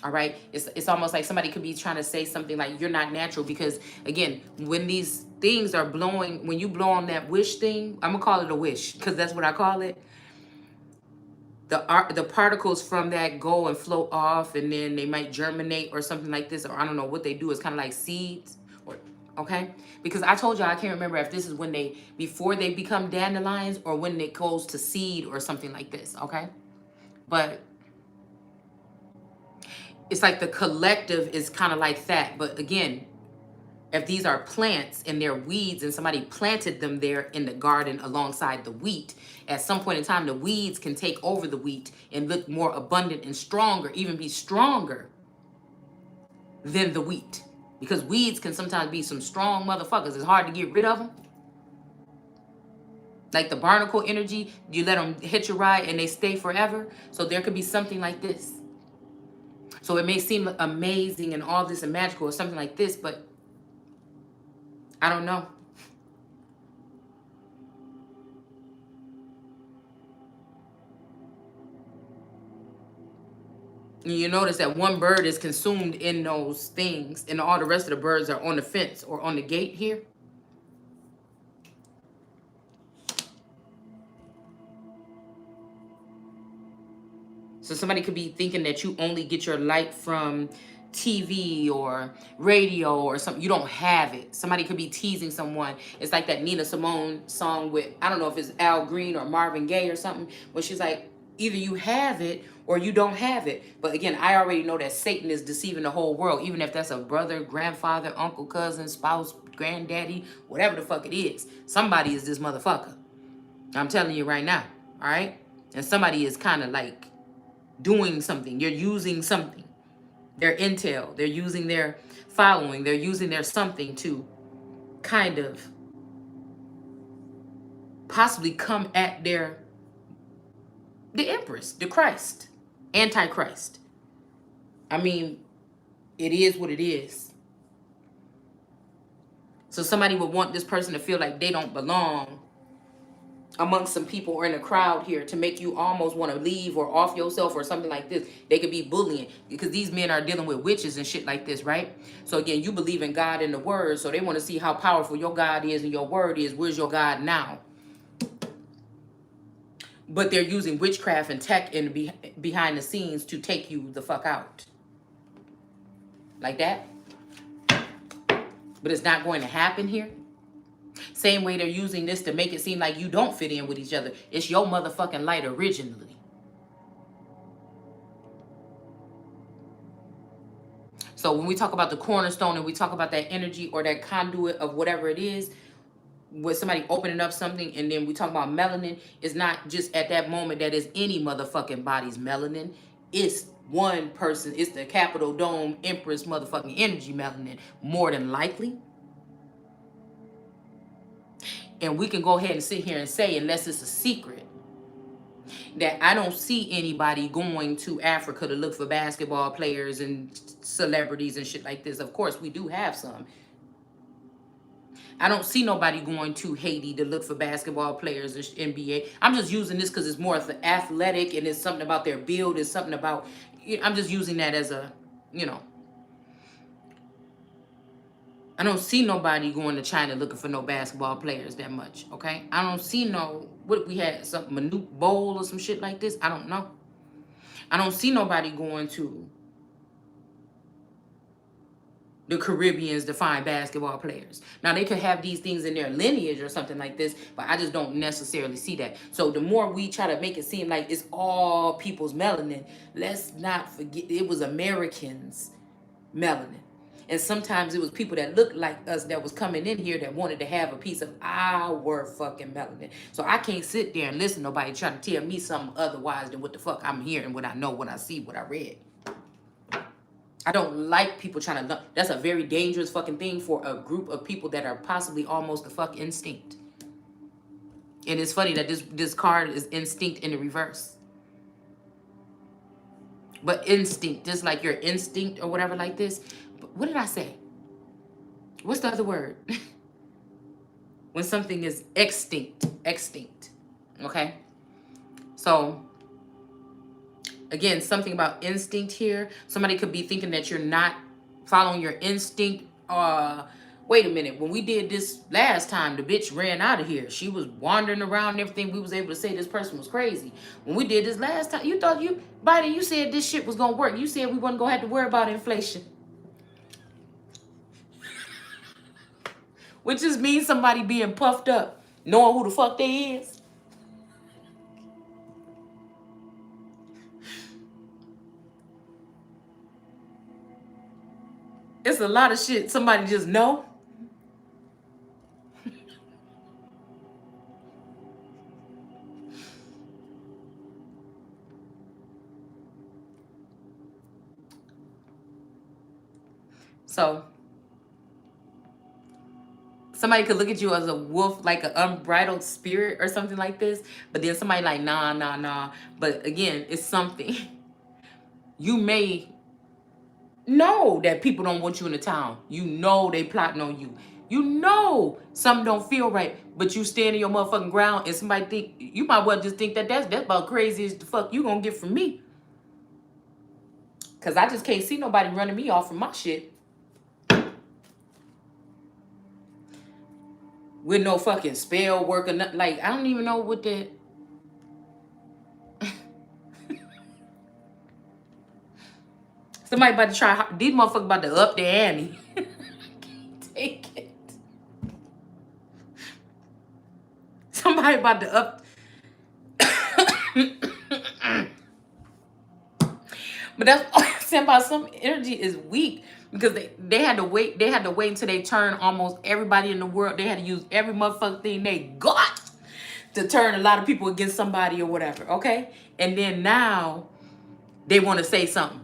All right. It's almost like somebody could be trying to say something like you're not natural, because again, when these things are blowing, when you blow on that wish thing, I'm gonna call it a wish because that's what I call it. The particles from that go and float off, and then they might germinate or something like this, or I don't know what they do. It's kind of like seeds, or okay. Because I told y'all I can't remember if this is when before they become dandelions or when it goes to seed or something like this. Okay, but it's like the collective is kind of like that. But again, if these are plants and they're weeds and somebody planted them there in the garden alongside the wheat, at some point in time, the weeds can take over the wheat and look more abundant and stronger, even be stronger than the wheat. Because weeds can sometimes be some strong motherfuckers. It's hard to get rid of them. Like the barnacle energy, you let them hit your ride and they stay forever. So there could be something like this. So it may seem amazing and all this and magical or something like this, but I don't know. And you notice that one bird is consumed in those things and all the rest of the birds are on the fence or on the gate here. So somebody could be thinking that you only get your light from TV or radio or something. You don't have it. Somebody could be teasing someone. It's like that Nina Simone song with, I don't know if it's Al Green or Marvin Gaye or something, but she's like, either you have it or you don't have it. But again, I already know that Satan is deceiving the whole world, even if that's a brother, grandfather, uncle, cousin, spouse, granddaddy, whatever the fuck it is. Somebody is this motherfucker. I'm telling you right now. All right. And somebody is kind of like doing something. You're using something. Their intel. They're using their following. They're using their something to kind of possibly come at the Empress, the Christ, Antichrist. I mean, it is what it is. So somebody would want this person to feel like they don't belong amongst some people or in a crowd here to make you almost want to leave or off yourself or something like this. They could be bullying because these men are dealing with witches and shit like this, right? So again, you believe in God and the word, so they want to see how powerful your God is and your word is. Where's your God now? But they're using witchcraft and tech and behind the scenes to take you the fuck out. Like that. But it's not going to happen here. Same way they're using this to make it seem like you don't fit in with each other. It's your motherfucking light originally. So when we talk about the cornerstone and we talk about that energy or that conduit of whatever it is, with somebody opening up something, and then we talk about melanin, it's not just at that moment that is any motherfucking body's melanin. It's one person. It's the Capitol Dome Empress motherfucking energy melanin, more than likely. And we can go ahead and sit here and say, unless it's a secret, that I don't see anybody going to Africa to look for basketball players and celebrities and shit like this. Of course, we do have some. I don't see nobody going to Haiti to look for basketball players in NBA. I'm just using this because it's more athletic and it's something about their build. It's something about, I'm just using that as a, you know. I don't see nobody going to China looking for no basketball players that much, okay? I don't see no, what if we had some Manute Bowl or some shit like this? I don't know. I don't see nobody going to the Caribbeans to find basketball players. Now, they could have these things in their lineage or something like this, but I just don't necessarily see that. So the more we try to make it seem like it's all people's melanin, let's not forget it was Americans' melanin. And sometimes it was people that looked like us that was coming in here that wanted to have a piece of our fucking melanin. So I can't sit there and listen to nobody trying to tell me something otherwise than what the fuck I'm hearing, what I know, what I see, what I read. I don't like people trying to, that's a very dangerous fucking thing for a group of people that are possibly almost the fuck instinct. And it's funny that this card is instinct in the reverse. But instinct, just like your instinct or whatever like this. What did I say? What's the other word? When something is extinct. Okay? So, again, something about instinct here. Somebody could be thinking that you're not following your instinct. Wait a minute. When we did this last time, the bitch ran out of here. She was wandering around and everything. We was able to say this person was crazy. When we did this last time, you thought Biden, you said this shit was going to work. You said we wasn't going to have to worry about inflation. Which just means somebody being puffed up, knowing who the fuck they is. It's a lot of shit somebody just know. So, somebody could look at you as a wolf, like an unbridled spirit or something like this. But then somebody like, nah. But again, it's something. You may know that people don't want you in the town. You know they plotting on you. You know something don't feel right. But you stand in your motherfucking ground and somebody think, you might well just think that that's about crazy as the fuck you gonna get from me. Because I just can't see nobody running me off from my shit. With no fucking spell work or nothing. Like, I don't even know what that. Somebody about to try. These motherfuckers about to up their ante. I can't take it. Somebody about to up. But that's all I'm saying about some energy is weak. Because they had to wait. They had to wait until they turn almost everybody in the world. They had to use every motherfucking thing they got to turn a lot of people against somebody or whatever. Okay? And then now they want to say something.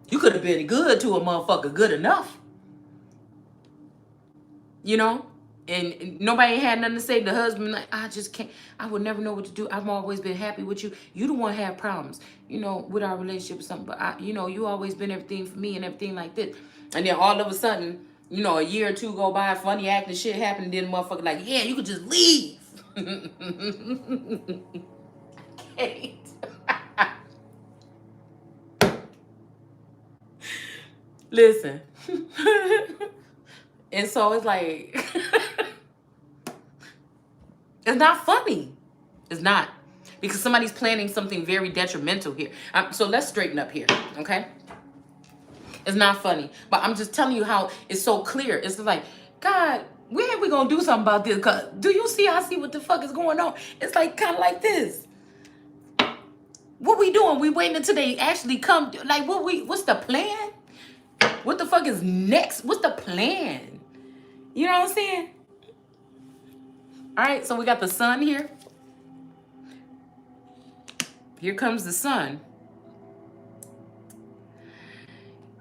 You could have been good to a motherfucker good enough. You know? And nobody had nothing to say. The husband, like, I just can't. I would never know what to do. I've always been happy with you. You don't want to have problems, you know, with our relationship or something. But, you know, you always been everything for me and everything like this. And then all of a sudden, you know, a year or two go by, funny acting shit happen. And then the motherfucker like, yeah, you could just leave. Okay. Listen. And so it's like, it's not funny. It's not. Because somebody's planning something very detrimental here. So let's straighten up here, okay? It's not funny. But I'm just telling you how it's so clear. It's like, God, when are we going to do something about this? Cause do you see? I see what the fuck is going on. It's like kind of like this. What we doing? We waiting until they actually come. Like, what's the plan? What the fuck is next? What's the plan? You know what I'm saying? All right, so we got the sun here. Here comes the sun.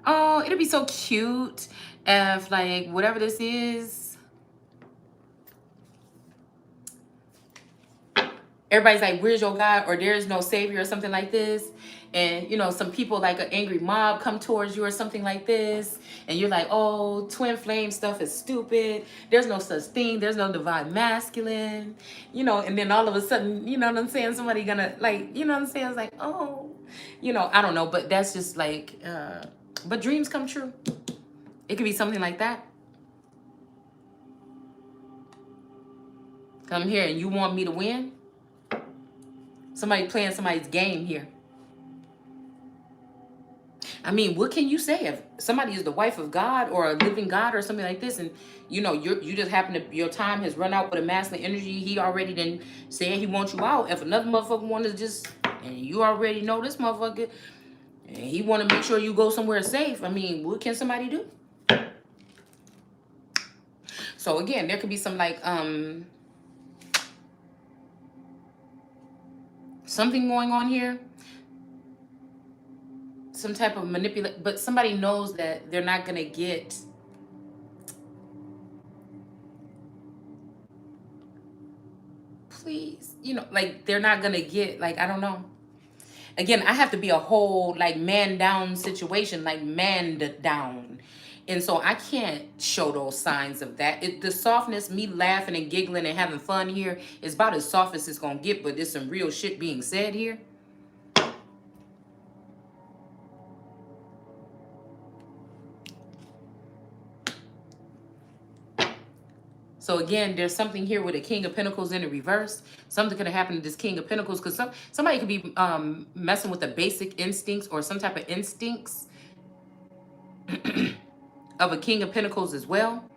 Oh, it'll be so cute if, like, whatever this is, everybody's like, where's your God? Or there is no savior or something like this. And, you know, some people like an angry mob come towards you or something like this. And you're like, oh, twin flame stuff is stupid. There's no such thing. There's no divine masculine. You know, and then all of a sudden, you know what I'm saying? Somebody gonna like, you know what I'm saying? It's like, oh, you know, I don't know. But that's just like, but dreams come true. It could be something like that. Come here and you want me to win? Somebody playing somebody's game here. I mean, what can you say if somebody is the wife of God or a living God or something like this, and you know you just happen to your time has run out with a masculine energy. He already then said he wants you out. If another motherfucker want to just, and you already know this motherfucker, and he want to make sure you go somewhere safe. I mean, what can somebody do? So again, there could be some like something going on here. Some type of manipulate, but somebody knows that they're not gonna get please, you know, like they're not gonna get, like, I don't know. Again, I have to be a whole like man down situation, like manned down. And so I can't show those signs of that. The softness, me laughing and giggling and having fun here is about as soft as it's gonna get, but there's some real shit being said here. So again, there's something here with a King of Pentacles in the reverse. Something could have happened to this King of Pentacles because somebody could be messing with the basic instincts or some type of instincts of a King of Pentacles as well.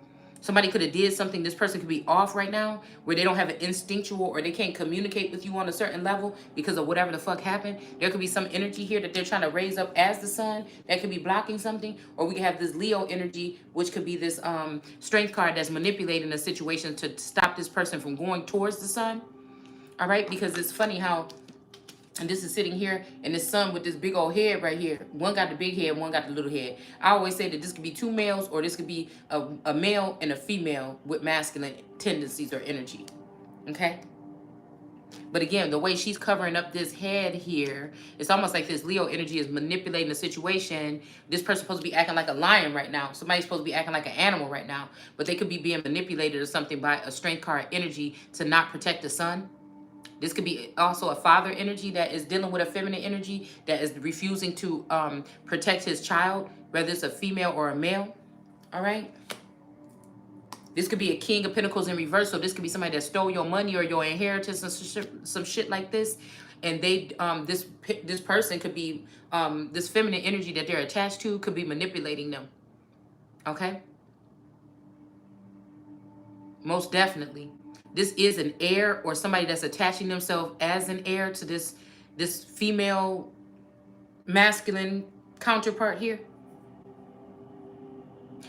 Somebody could have did something. This person could be off right now where they don't have an instinctual or they can't communicate with you on a certain level because of whatever the fuck happened. There could be some energy here that they're trying to raise up as the sun that could be blocking something. Or we could have this Leo energy, which could be this strength card that's manipulating the situation to stop this person from going towards the sun. All right, because it's funny how, and this is sitting here, and this sun with this big old head right here. One got the big head, one got the little head. I always say that this could be two males, or this could be a male and a female with masculine tendencies or energy. Okay? But again, the way she's covering up this head here, it's almost like this Leo energy is manipulating the situation. This person's supposed to be acting like a lion right now. Somebody's supposed to be acting like an animal right now. But they could be being manipulated or something by a strength card energy to not protect the sun. This could be also a father energy that is dealing with a feminine energy that is refusing to protect his child, whether it's a female or a male. All right. This could be a King of Pentacles in reverse. So this could be somebody that stole your money or your inheritance and some shit like this. And they, this person could be, this feminine energy that they're attached to could be manipulating them. Okay. Most definitely. This is an heir or somebody that's attaching themselves as an heir to this female masculine counterpart here.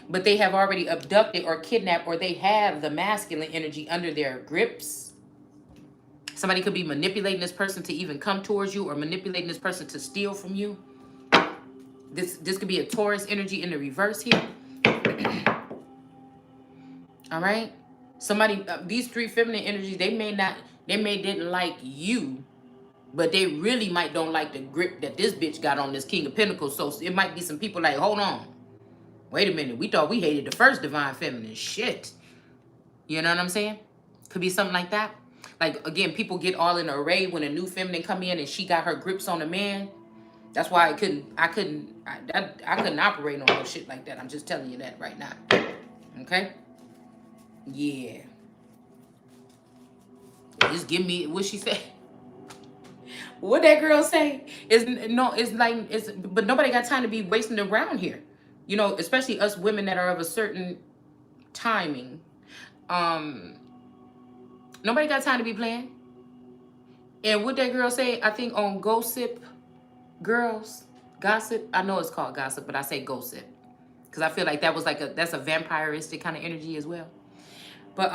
But they have already abducted or kidnapped, or they have the masculine energy under their grips. Somebody could be manipulating this person to even come towards you or manipulating this person to steal from you. This could be a Taurus energy in the reverse here. All right. Somebody, these three feminine energies, they didn't like you, but they really might don't like the grip that this bitch got on this King of Pentacles. So it might be some people like, hold on, wait a minute, we thought we hated the first divine feminine. Shit. You know what I'm saying? Could be something like that. Like, again, people get all in an array when a new feminine come in and she got her grips on a man. That's why I couldn't operate on no shit like that. I'm just telling you that right now. Okay? Yeah. Just give me what she said. What that girl say is but nobody got time to be wasting around here. You know, especially us women that are of a certain timing. Nobody got time to be playing. And what that girl say, I think on Gossip Girls, Gossip, I know it's called Gossip, but I say Gossip because I feel like that was like that's a vampiristic kind of energy as well. But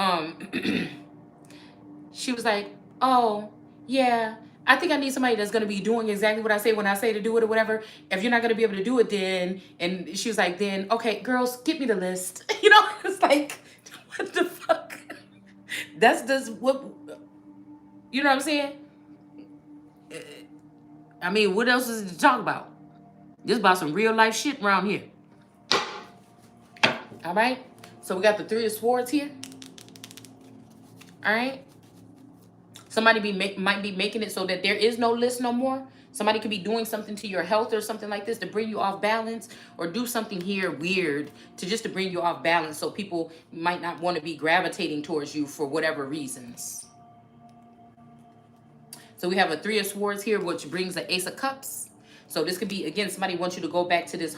she was like, oh, yeah, I think I need somebody that's going to be doing exactly what I say when I say to do it or whatever. If you're not going to be able to do it then, and she was like, then, okay, girls, get me the list. You know, it's like, what the fuck? That's just what, you know what I'm saying? I mean, what else is it to talk about? This is about some real life shit around here. All right. So we got the Three of Swords here. All right. Somebody might be making it so that there is no list no more. Somebody could be doing something to your health or something like this to bring you off balance, or do something here weird to bring you off balance, so people might not want to be gravitating towards you for whatever reasons. So we have a Three of Swords here, which brings the Ace of Cups. So this could be, again, somebody wants you to go back to this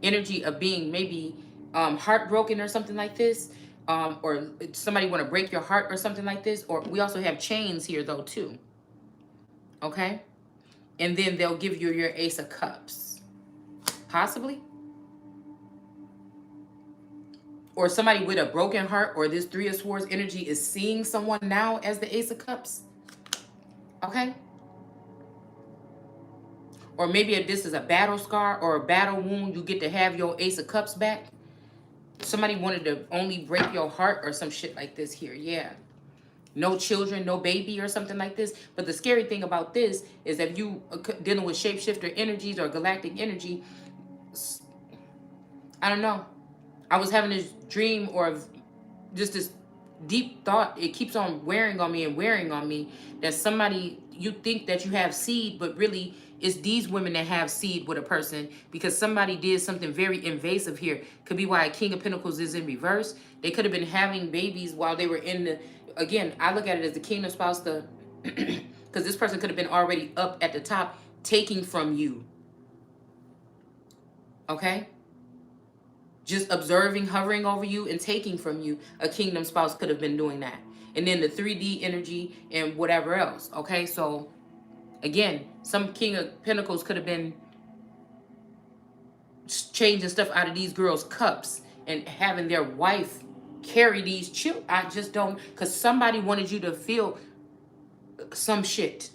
energy of being maybe heartbroken or something like this. Or somebody want to break your heart or something like this. Or we also have chains here though too. Okay? And then they'll give you your Ace of Cups. Possibly. Or somebody with a broken heart, or this Three of Swords energy is seeing someone now as the Ace of Cups. Okay? Or maybe if this is a battle scar or a battle wound, you get to have your Ace of Cups back. Somebody wanted to only break your heart or some shit like this here. Yeah. No children, no baby or something like this. But the scary thing about this is if you are dealing with shapeshifter energies or galactic energy, I don't know. I was having this dream or just this deep thought. It keeps on wearing on me and wearing on me that somebody, you think that you have seed, but really it's these women that have seed with a person, because somebody did something very invasive here. Could be why King of Pentacles is in reverse. They could have been having babies while they were in the, again, I look at it as the kingdom spouse, the because this person could have been already up at the top taking from you. Okay? Just observing, hovering over you, and taking from you. A kingdom spouse could have been doing that. And then the 3D energy and whatever else. Okay, so again, some King of Pentacles could have been changing stuff out of these girls' cups and having their wife carry these children. I just don't, because somebody wanted you to feel some shit.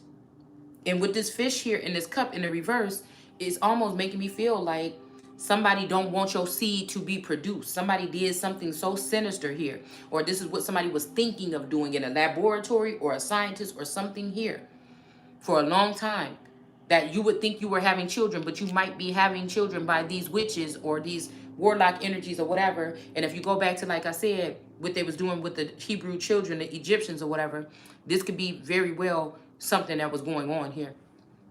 And with this fish here in this cup in the reverse, it's almost making me feel like somebody don't want your seed to be produced. Somebody did something so sinister here. Or this is what somebody was thinking of doing in a laboratory or a scientist or something here for a long time. That you would think you were having children, but you might be having children by these witches or these warlock energies or whatever. And if you go back to, like I said, what they was doing with the Hebrew children, the Egyptians or whatever, this could be very well something that was going on here,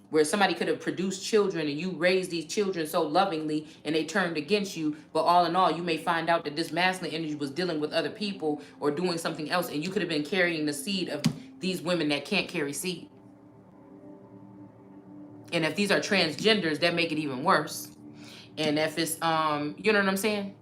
where somebody could have produced children and you raised these children so lovingly and they turned against you. But all in all, you may find out that this masculine energy was dealing with other people or doing something else, and you could have been carrying the seed of these women that can't carry seed. And if these are transgenders, that make it even worse. And if it's, you know what I'm saying?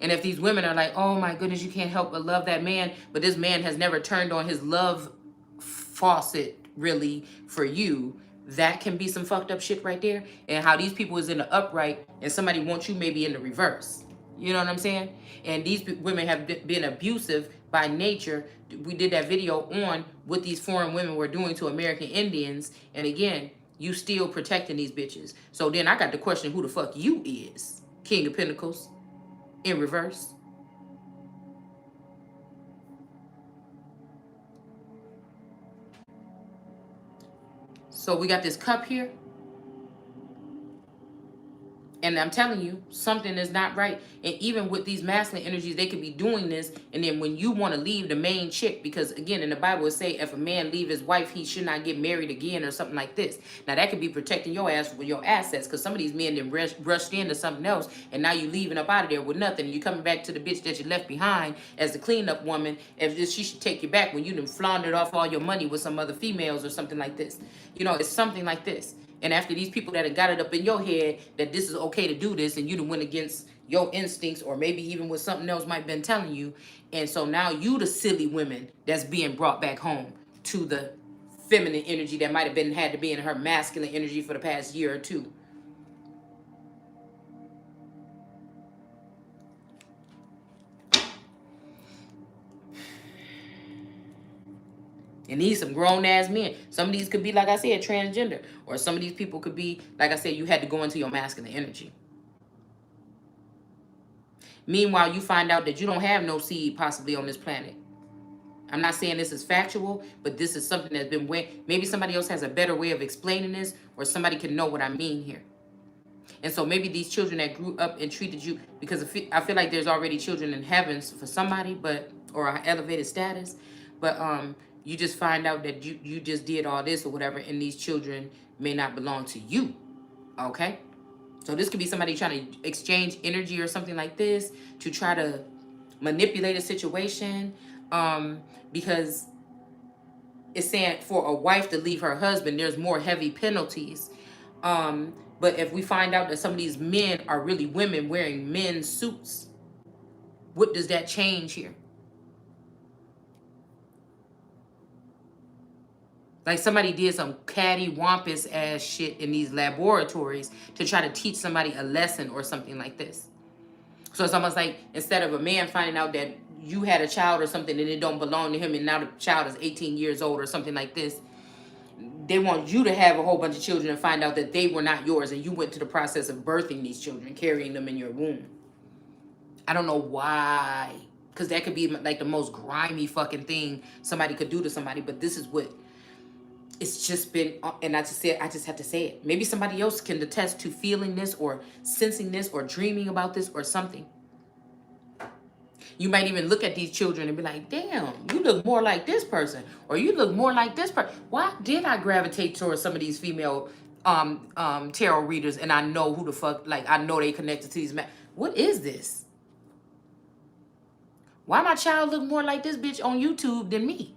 And if these women are like, oh my goodness, you can't help but love that man, but this man has never turned on his love faucet really for you, that can be some fucked up shit right there. And how these people is in the upright and somebody wants you maybe in the reverse. You know what I'm saying? And these women have been abusive by nature. We did that video on what these foreign women were doing to American Indians. And again, you still protecting these bitches. So then I got to question who the fuck you is, King of Pentacles, in reverse. So we got this cup here. And I'm telling you, something is not right. And even with these masculine energies, they could be doing this. And then when you want to leave the main chick, because again, in the Bible, it say if a man leave his wife, he should not get married again or something like this. Now, that could be protecting your ass for your assets, because some of these men then rushed into something else. And now you leaving up out of there with nothing. And you coming back to the bitch that you left behind as the cleanup woman. If she should take you back when you done floundered off all your money with some other females or something like this. You know, it's something like this. And after these people that have got it up in your head that this is okay to do this, and you done went against your instincts, or maybe even what something else might have been telling you. And so now you the silly women that's being brought back home to the feminine energy that might have been had to be in her masculine energy for the past year or two. And these some grown ass men. Some of these could be, like I said, transgender. Or some of these people could be, like I said, you had to go into your masculine energy. Meanwhile, you find out that you don't have no seed possibly on this planet. I'm not saying this is factual, but this is something that's been maybe somebody else has a better way of explaining this, or somebody can know what I mean here. And so maybe these children that grew up and treated you, because I feel like there's already children in heavens for somebody, but or an elevated status, but you just find out that you just did all this or whatever, and these children may not belong to you. Okay, so this could be somebody trying to exchange energy or something like this to try to manipulate a situation, because it's saying for a wife to leave her husband, there's more heavy penalties. But if we find out that some of these men are really women wearing men's suits, what does that change here? Like somebody did some catty-wampus ass shit in these laboratories to try to teach somebody a lesson or something like this. So it's almost like instead of a man finding out that you had a child or something and it don't belong to him, and now the child is 18 years old or something like this, they want you to have a whole bunch of children and find out that they were not yours, and you went to the process of birthing these children, carrying them in your womb. I don't know why, because that could be like the most grimy fucking thing somebody could do to somebody, but this is what it's just been. And I just have to say it. Maybe somebody else can attest to feeling this or sensing this or dreaming about this or something. You might even look at these children and be like, damn, you look more like this person, or you look more like this person. Why did I gravitate towards some of these female tarot readers, and I know who the fuck, like, I know they connected to these men. What is this? Why my child look more like this bitch on YouTube than me?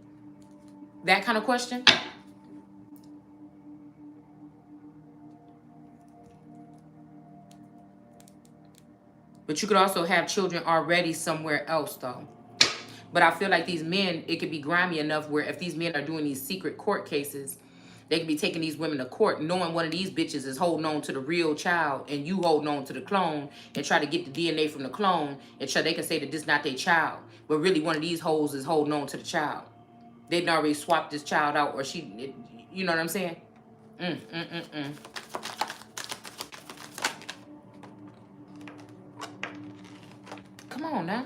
That kind of question. But you could also have children already somewhere else, though. But I feel like these men, it could be grimy enough where if these men are doing these secret court cases, they could be taking these women to court knowing one of these bitches is holding on to the real child and you holding on to the clone, and try to get the DNA from the clone, and they can say that this is not their child. But really one of these hoes is holding on to the child. They'd already swapped this child out, or you know what I'm saying? Come on now.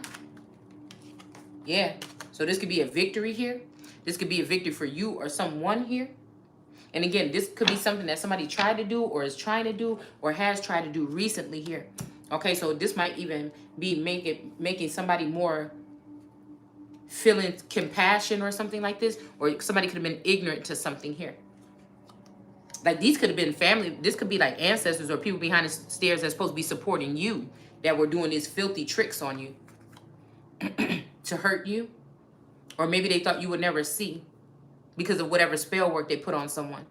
Yeah. So this could be a victory here. This could be a victory for you or someone here. And again, this could be something that somebody tried to do or is trying to do or has tried to do recently here. Okay, so this might even be making somebody more feeling compassion or something like this. Or somebody could have been ignorant to something here. Like these could have been family. This could be like ancestors or people behind the stairs that's supposed to be supporting you that were doing these filthy tricks on you to hurt you. Or maybe they thought you would never see because of whatever spell work they put on someone.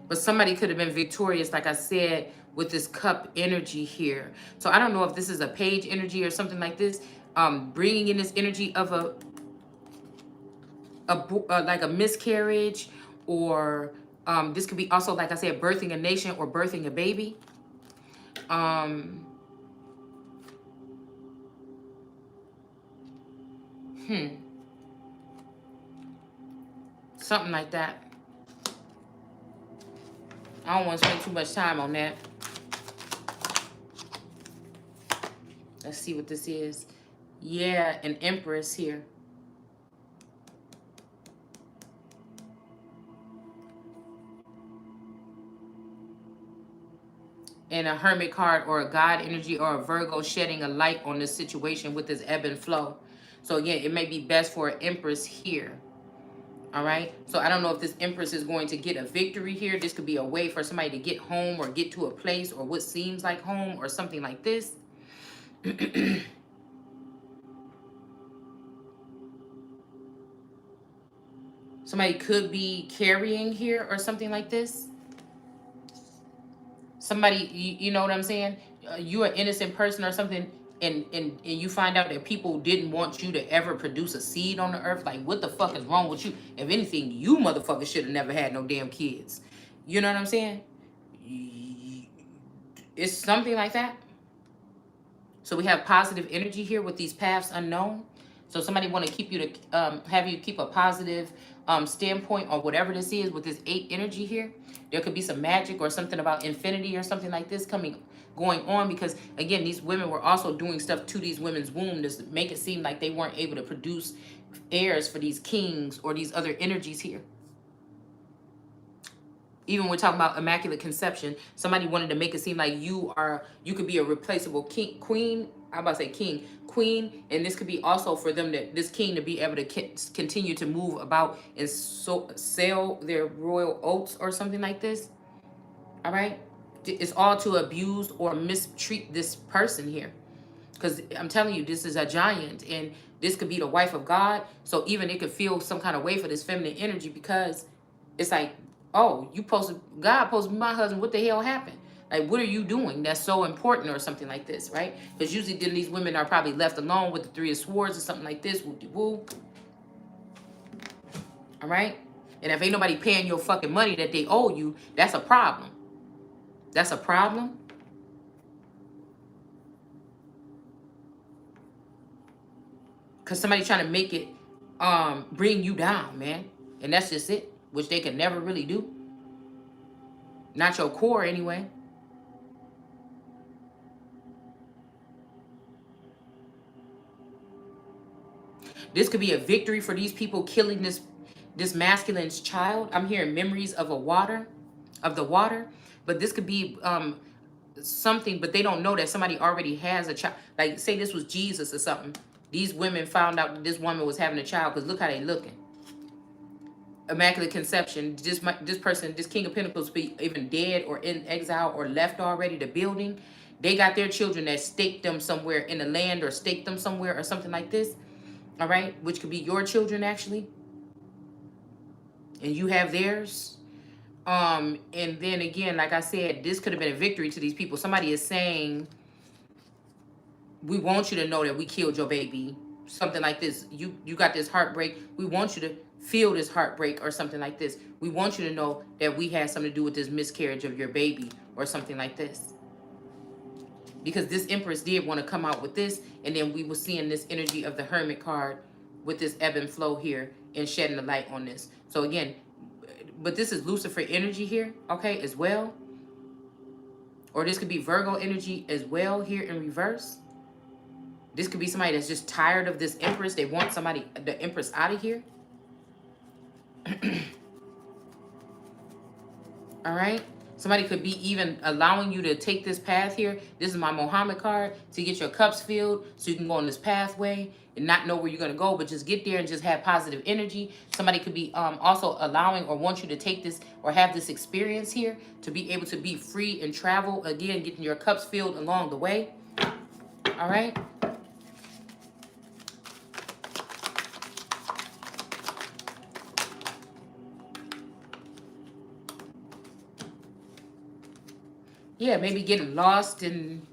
But somebody could have been victorious, like I said, with this cup energy here. So I don't know if this is a page energy or something like this. Bringing in this energy of like a miscarriage, or this could be also, like I said, birthing a nation or birthing a baby. Something like that. I don't want to spend too much time on that. Let's see what this is. Yeah, an Empress here. And a Hermit card, or a God energy, or a Virgo shedding a light on this situation with this ebb and flow. So again, it may be best for an Empress here. All right. So I don't know if this Empress is going to get a victory here. This could be a way for somebody to get home or get to a place or what seems like home or something like this. Somebody could be carrying here or something like this. Somebody, you know what I'm saying? You're an innocent person or something, and you find out that people didn't want you to ever produce a seed on the earth. Like, what the fuck is wrong with you? If anything, you motherfuckers should have never had no damn kids. You know what I'm saying? It's something like that. So we have positive energy here with these paths unknown. So somebody want to keep you to have you keep a positive standpoint on whatever this is with this 8 energy here. There could be some magic or something about infinity or something like this going on, because again, these women were also doing stuff to these women's womb to make it seem like they weren't able to produce heirs for these kings or these other energies here. Even we're talking about immaculate conception, somebody wanted to make it seem like you could be a replaceable king, queen. I'm about to say king, queen, and this could be also for them, that this king to be able to continue to move about and sell their royal oats or something like this. All right, it's all to abuse or mistreat this person here, because I'm telling you, this is a giant, and this could be the wife of God. So even it could feel some kind of way for this feminine energy, because it's like, oh, God supposed to be my husband. What the hell happened? Like, what are you doing that's so important or something like this, right? Because usually then these women are probably left alone with the 3 of Swords or something like this. Whoop-de-woo. All right? And if ain't nobody paying your fucking money that they owe you, that's a problem. That's a problem. Because somebody's trying to make it bring you down, man. And that's just it, which they can never really do. Not your core, anyway. This could be a victory for these people killing this masculine's child. I'm hearing memories of the water. But this could be something, but they don't know that somebody already has a child. Like, say this was Jesus or something. These women found out that this woman was having a child, because look how they looking. Immaculate conception. This person, this King of Pentacles, be even dead or in exile or left already the building. They got their children that staked them somewhere in the land, or staked them somewhere or something like this. All right, which could be your children actually, and you have theirs. And then again, like I said, this could have been a victory to these people. Somebody is saying, we want you to know that we killed your baby. Something like this. You got this heartbreak. We want you to feel this heartbreak or something like this. We want you to know that we had something to do with this miscarriage of your baby or something like this. Because this Empress did want to come out with this, and then we were seeing this energy of the Hermit card with this ebb and flow here and shedding the light on this. So again, but this is Lucifer energy here, okay, as well. Or this could be Virgo energy as well here in reverse. This could be somebody that's just tired of this Empress. They want the Empress out of here. All right. Somebody could be even allowing you to take this path here. This is my Muhammad card, to get your cups filled so you can go on this pathway and not know where you're going to go, but just get there and just have positive energy. Somebody could be also allowing or want you to take this or have this experience here to be able to be free and travel. Again, getting your cups filled along the way. All right. Yeah, maybe getting lost and,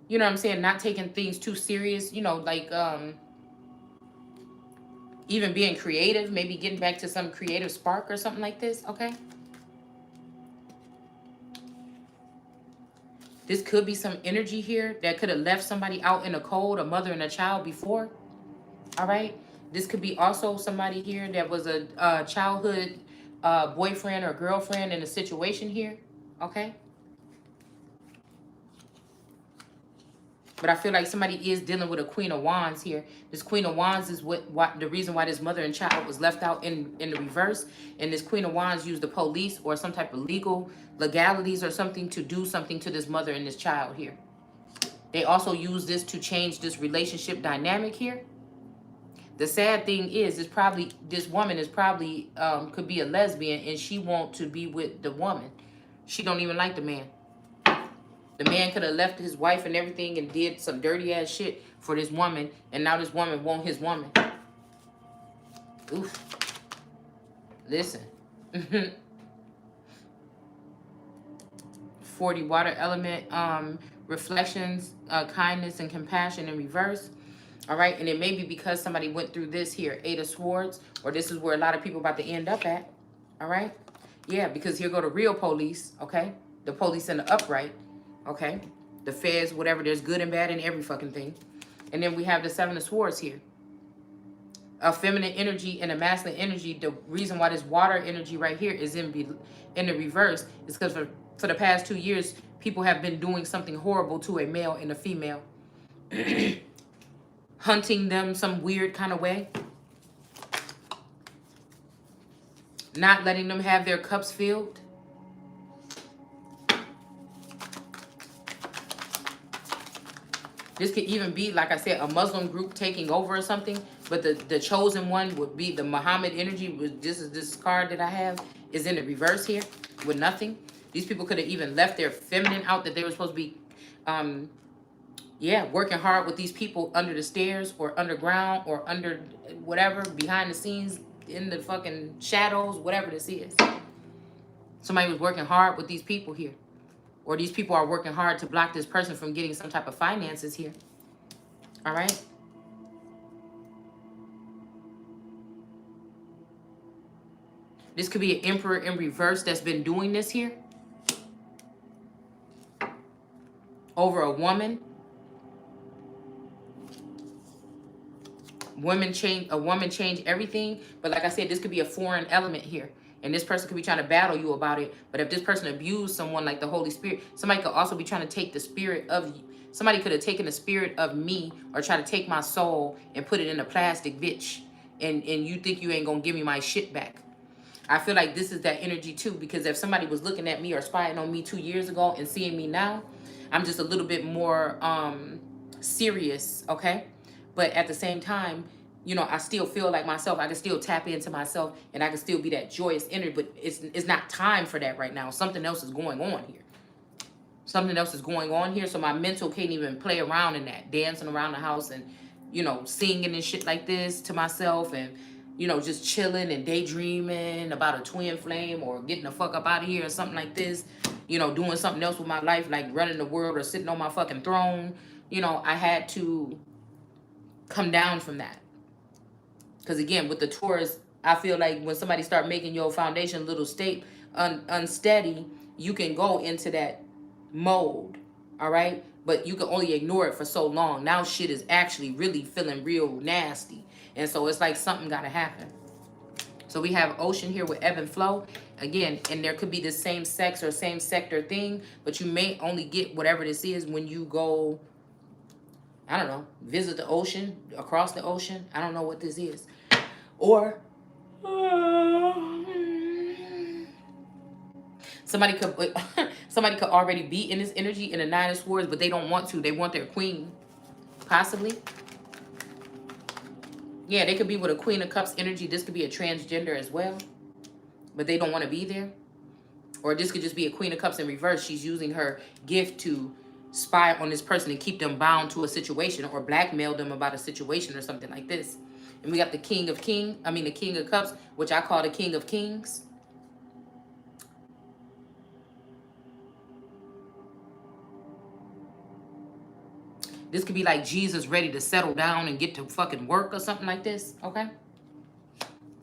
you know what I'm saying, not taking things too serious, you know, like even being creative, maybe getting back to some creative spark or something like this, okay? This could be some energy here that could have left somebody out in the cold, a mother and a child before, all right? This could be also somebody here that was a childhood boyfriend or girlfriend in a situation here, okay? But I feel like somebody is dealing with a Queen of Wands here. This Queen of Wands is what the reason why this mother and child was left out in the reverse. And this Queen of Wands used the police or some type of legalities or something to do something to this mother and this child here. They also use this to change this relationship dynamic here. The sad thing is this woman is probably could be a lesbian, and she wants to be with the woman. She don't even like the man. The man could have left his wife and everything and did some dirty ass shit for this woman, and now this woman won't his woman. Oof. Listen. 40 water element, reflections, kindness and compassion in reverse. All right, and it may be because somebody went through this here, 8 of Swords, or this is where a lot of people about to end up at. All right, yeah, because here go the real police. Okay, the police in the upright. Okay, the feds, whatever. There's good and bad in every fucking thing. And then we have the 7 of Swords here. a feminine energy and a masculine energy. The reason why this water energy right here is in the reverse is because for the past 2 years, people have been doing something horrible to a male and a female. Hunting them some weird kind of way. Not letting them have their cups filled. This could even be, like I said, a Muslim group taking over or something. But the chosen one would be the Muhammad energy. This card that I have is in the reverse here with nothing. These people could have even left their feminine out that they were supposed to be, working hard with these people under the stairs or underground or under whatever, behind the scenes, in the fucking shadows, whatever this is. Somebody was working hard with these people here. Or these people are working hard to block this person from getting some type of finances here. All right? This could be an emperor in reverse that's been doing this here. Over a woman. A woman change everything. But like I said, this could be a foreign element here. And this person could be trying to battle you about it. But if this person abused someone like the Holy Spirit, somebody could also be trying to take the spirit of you. Somebody could have taken the spirit of me or try to take my soul and put it in a plastic bitch. And you think you ain't going to give me my shit back. I feel like this is that energy too. Because if somebody was looking at me or spying on me 2 years ago and seeing me now, I'm just a little bit more serious, okay? But at the same time, you know, I still feel like myself. I can still tap into myself and I can still be that joyous energy, but it's not time for that right now. Something else is going on here. Something else is going on here. So my mental can't even play around in that, dancing around the house and, you know, singing and shit like this to myself and, you know, just chilling and daydreaming about a twin flame or getting the fuck up out of here or something like this. You know, doing something else with my life, like running the world or sitting on my fucking throne. You know, I had to come down from that. Because again, with the Taurus, I feel like when somebody start making your foundation a little unsteady, you can go into that mode, all right? But you can only ignore it for so long. Now shit is actually really feeling real nasty. And so it's like something got to happen. So we have ocean here with ebb and flow. Again, and there could be the same sex or same sector thing, but you may only get whatever this is when you go, I don't know, visit the ocean, across the ocean. I don't know what this is. Or somebody could already be in this energy in the Nine of Swords, but they don't want to. They want their queen, possibly. Yeah, they could be with a Queen of Cups energy. This could be a transgender as well, but they don't want to be there. Or this could just be a Queen of Cups in reverse. She's using her gift to spy on this person and keep them bound to a situation or blackmail them about a situation or something like this. And we got the King of Cups, which I call the King of Kings. This could be like Jesus ready to settle down and get to fucking work or something like this, okay?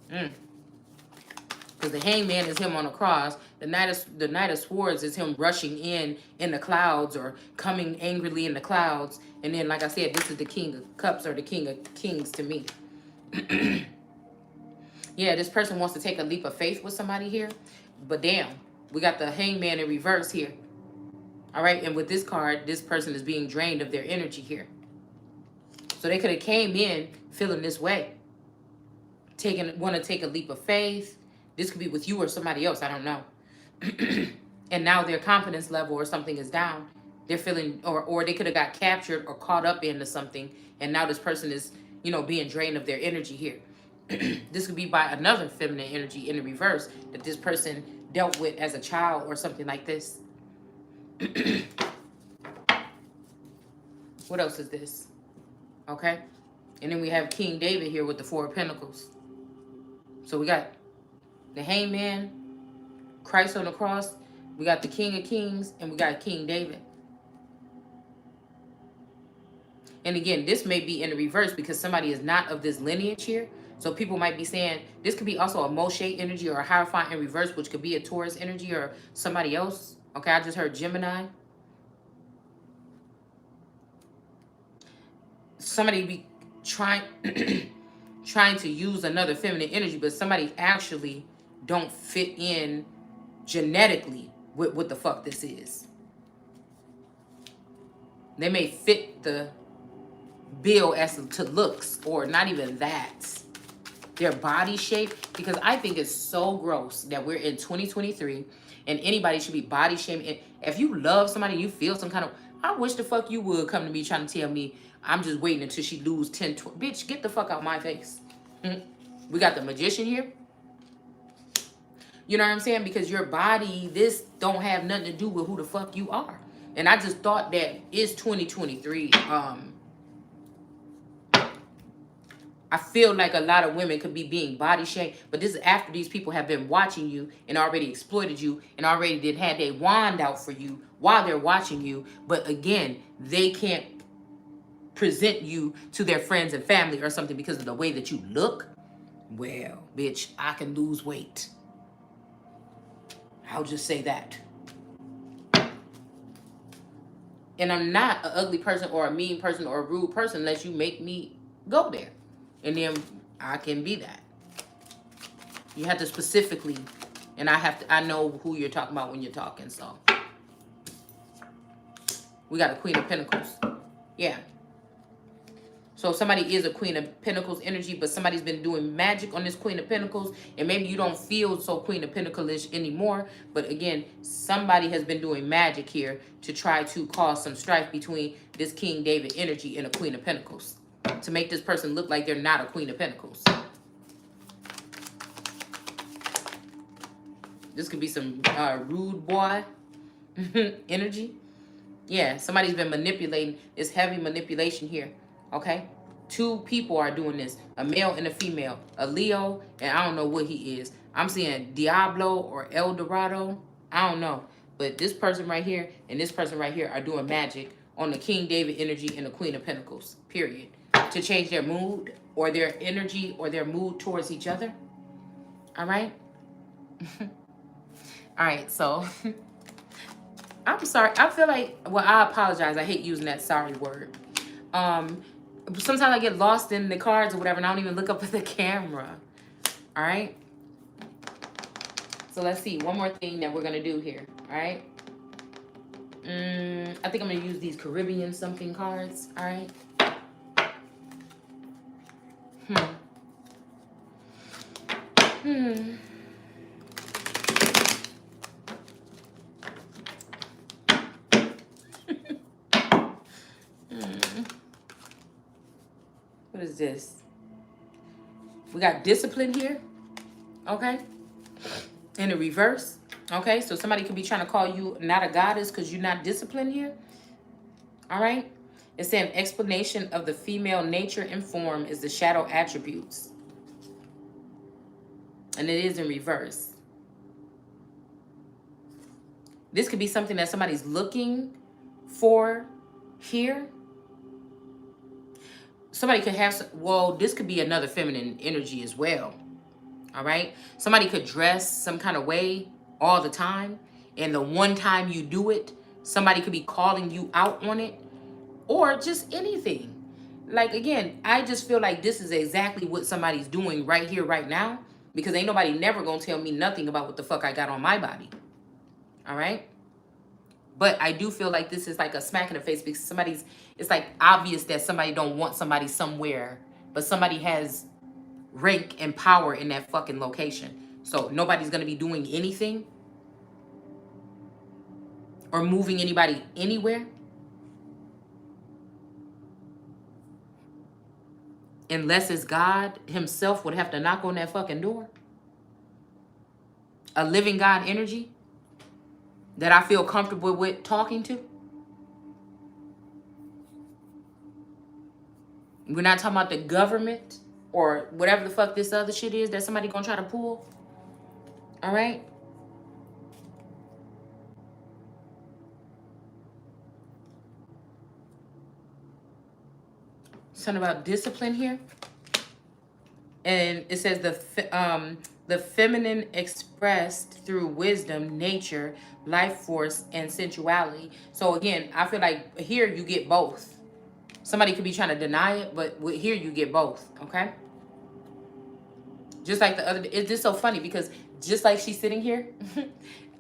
Because the Hangman is him on a cross. The Knight of Swords is him rushing in the clouds or coming angrily in the clouds. And then, like I said, this is the King of Cups or the King of Kings to me. Yeah, this person wants to take a leap of faith with somebody here. But damn, we got the Hangman in reverse here. All right, and with this card, this person is being drained of their energy here. So they could have came in feeling this way. Want to take a leap of faith. This could be with you or somebody else, I don't know. And now their confidence level or something is down. They're feeling, or they could have got captured or caught up into something. And now this person is, you know, being drained of their energy here. This could be by another feminine energy in the reverse that this person dealt with as a child or something like this. What else is this? Okay. And then we have King David here with the Four of Pentacles. So we got the Hangman, Christ on the cross. We got the King of Kings, and we got King David. And again, this may be in the reverse because somebody is not of this lineage here. So people might be saying, this could be also a Moshe energy or a Hierophant in reverse, which could be a Taurus energy or somebody else. Okay, I just heard Gemini. Somebody be trying trying to use another feminine energy, but somebody actually don't fit in genetically with what the fuck this is. They may fit the bill as to looks, or not even that. Their body shape, because I think it's so gross that we're in 2023 and anybody should be body shaming. If you love somebody, you feel some kind of, I wish the fuck you would come to me trying to tell me I'm just waiting until she lose 10, 20. Bitch, get the fuck out my face. We got the magician here. You know what I'm saying? Because your body, this don't have nothing to do with who the fuck you are. And I just thought that it's 2023. I feel like a lot of women could be being body shamed, but this is after these people have been watching you and already exploited you and already did had their wand out for you while they're watching you. But again, they can't present you to their friends and family or something because of the way that you look. Well, bitch, I can lose weight. I'll just say that. And I'm not an ugly person or a mean person or a rude person unless you make me go there. And then I can be that. You have to specifically, and I know who you're talking about when you're talking, so. We got a Queen of Pentacles. Yeah. So somebody is a Queen of Pentacles energy, but somebody's been doing magic on this Queen of Pentacles, and maybe you don't feel so Queen of Pentacles-ish anymore, but again, somebody has been doing magic here to try to cause some strife between this King David energy and a Queen of Pentacles, to make this person look like they're not a Queen of Pentacles. This could be some rude boy energy. Yeah, somebody's been manipulating. This heavy manipulation here. Okay, 2 people are doing this, a male and a female, a Leo, and I don't know what he is. I'm seeing Diablo or El Dorado. I don't know, but this person right here and this person right here are doing magic on the King David energy and the Queen of Pentacles, period, to change their mood or their energy or their mood towards each other. All right. All right, so I'm sorry. I feel like, well, I apologize. I hate using that sorry word. Sometimes I get lost in the cards or whatever, and I don't even look up at the camera. All right. So let's see. One more thing that we're going to do here. All right. I think I'm going to use these Caribbean something cards. All right. What is this? We got discipline here. Okay. In the reverse. Okay. So somebody could be trying to call you not a goddess because you're not disciplined here. All right. It's saying explanation of the female nature and form is the shadow attributes. And it is in reverse. This could be something that somebody's looking for here. Somebody could have, well, this could be another feminine energy as well. All right. Somebody could dress some kind of way all the time. And the one time you do it, somebody could be calling you out on it. Or just anything. Like, again, I just feel like this is exactly what somebody's doing right here, right now. Because ain't nobody never gonna tell me nothing about what the fuck I got on my body. All right. But I do feel like this is like a smack in the face because somebody's, it's like obvious that somebody don't want somebody somewhere, but somebody has rank and power in that fucking location. So nobody's going to be doing anything or moving anybody anywhere unless it's God himself would have to knock on that fucking door. A living God energy that I feel comfortable with talking to. We're not talking about the government or whatever the fuck this other shit is that somebody gonna try to pull. All right? Something about discipline here. And it says the feminine expressed through wisdom, nature, life force, and sensuality. So again, I feel like here you get both. Somebody could be trying to deny it, but here you get both, okay? Just like the other day, it's just so funny because just like she's sitting here,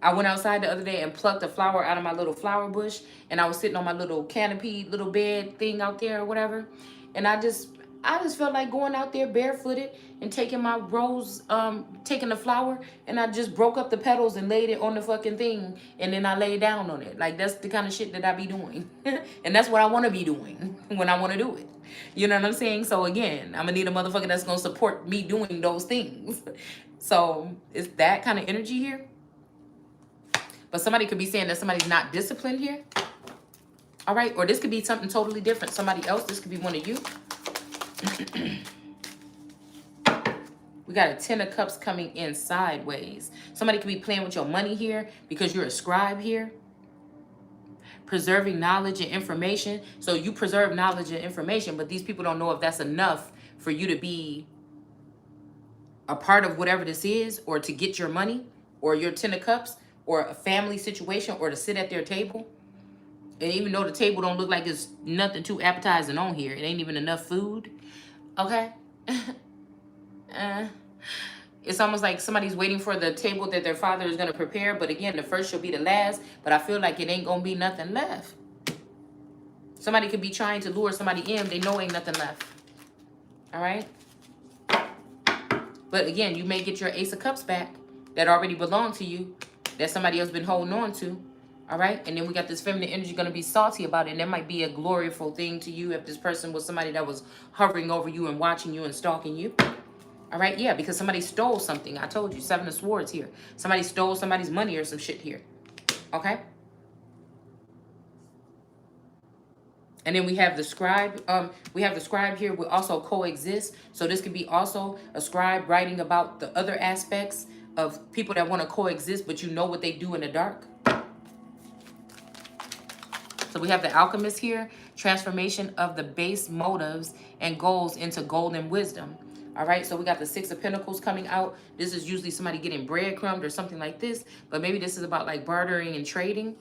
I went outside the other day and plucked a flower out of my little flower bush, and I was sitting on my little canopy, little bed thing out there or whatever, and I just felt like going out there barefooted and taking my rose, taking the flower, and I just broke up the petals and laid it on the fucking thing, and then I laid down on it. Like, that's the kind of shit that I be doing. And that's what I want to be doing when I want to do it. You know what I'm saying? So again, I'm gonna need a motherfucker that's gonna support me doing those things. So it's that kind of energy here. But somebody could be saying that somebody's not disciplined here. All right, or this could be something totally different. Somebody else, this could be one of you. We got a 10 of Cups coming in sideways. Somebody could be playing with your money here because you're a scribe here. Preserving knowledge and information. So you preserve knowledge and information, but these people don't know if that's enough for you to be a part of whatever this is, or to get your money, or your 10 of Cups, or a family situation, or to sit at their table. And even though the table don't look like it's nothing too appetizing on here, it ain't even enough food. Okay? It's almost like somebody's waiting for the table that their father is going to prepare. But again, the first shall be the last. But I feel like it ain't going to be nothing left. Somebody could be trying to lure somebody in. They know ain't nothing left. All right? But again, you may get your Ace of Cups back that already belonged to you, that somebody else been holding on to. All right? And then we got this feminine energy going to be salty about it. And that might be a gloriful thing to you if this person was somebody that was hovering over you and watching you and stalking you. All right, yeah, because somebody stole something. I told you, 7 of Swords here. Somebody stole somebody's money or some shit here. Okay? And then we have the scribe. We have the scribe here will also coexist. So this could be also a scribe writing about the other aspects of people that want to coexist, but you know what they do in the dark. So we have the alchemist here. Transformation of the base motives and goals into golden wisdom. All right, so we got the 6 of Pentacles coming out. This is usually somebody getting breadcrumbed or something like this. But maybe this is about like bartering and trading.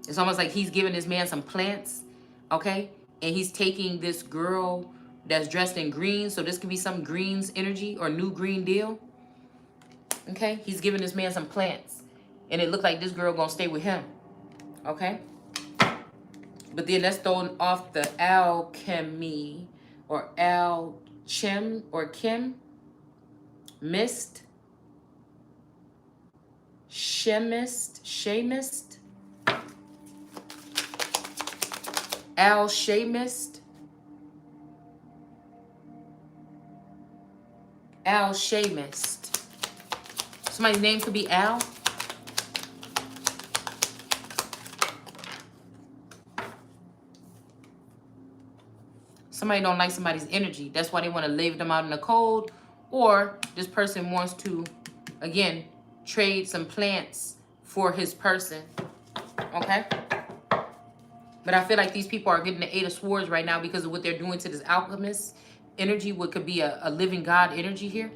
It's almost like he's giving this man some plants, okay? And he's taking this girl that's dressed in green. So this could be some greens energy or new green deal. Okay, he's giving this man some plants. And it looked like this girl gonna stay with him. Okay? But then that's throwing off the alchemy or alchem or Kim. Mist. Shamist. Alchemist. Alchemist. Somebody's name could be Al. Somebody don't like somebody's energy. That's why they want to leave them out in the cold. Or this person wants to, again, trade some plants for his person. Okay? But I feel like these people are getting the 8 of Swords right now because of what they're doing to this alchemist energy. What could be a living God energy here.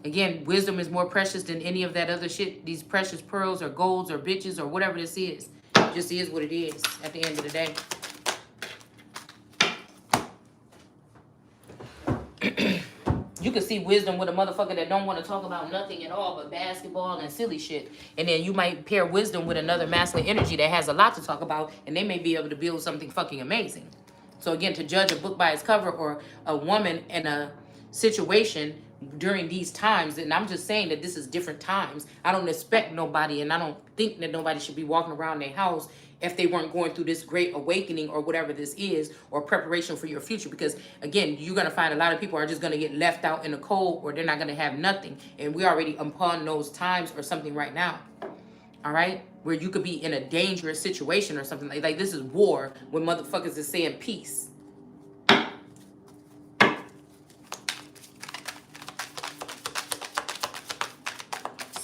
Again, wisdom is more precious than any of that other shit. These precious pearls or golds or bitches or whatever this is. It just is what it is at the end of the day. You can see wisdom with a motherfucker that don't want to talk about nothing at all but basketball and silly shit. And then you might pair wisdom with another masculine energy that has a lot to talk about, and they may be able to build something fucking amazing. So again, to judge a book by its cover or a woman in a situation during these times, and I'm just saying that this is different times. I don't expect nobody, and I don't think that nobody should be walking around their house if they weren't going through this great awakening or whatever this is, or preparation for your future. Because again, you're going to find a lot of people are just going to get left out in the cold, or they're not going to have nothing. And we're already upon those times or something right now. All right? Where you could be in a dangerous situation or something. Like this is war when motherfuckers is saying peace.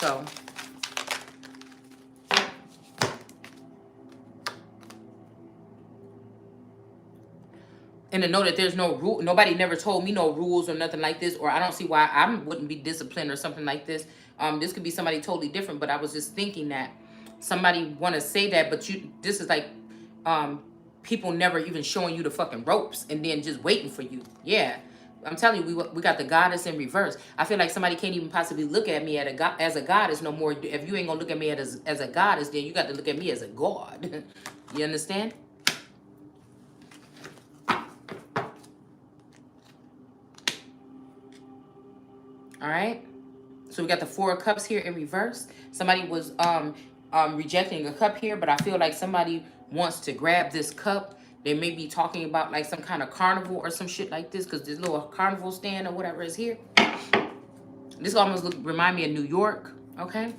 So and to know that there's no rule, nobody never told me no rules or nothing like this, or I don't see why I wouldn't be disciplined or something like this. This could be somebody totally different, but I was just thinking that somebody want to say that, but this is like people never even showing you the fucking ropes and then just waiting for you. Yeah. I'm telling you, we got the goddess in reverse. I feel like somebody can't even possibly look at me as a goddess no more. If you ain't gonna look at me as a goddess, then you got to look at me as a god. You understand? All right. So we got the 4 of Cups here in reverse. Somebody was rejecting a cup here, but I feel like somebody wants to grab this cup. They may be talking about like some kind of carnival or some shit like this, because this little carnival stand or whatever is here. This almost remind me of New York. Okay.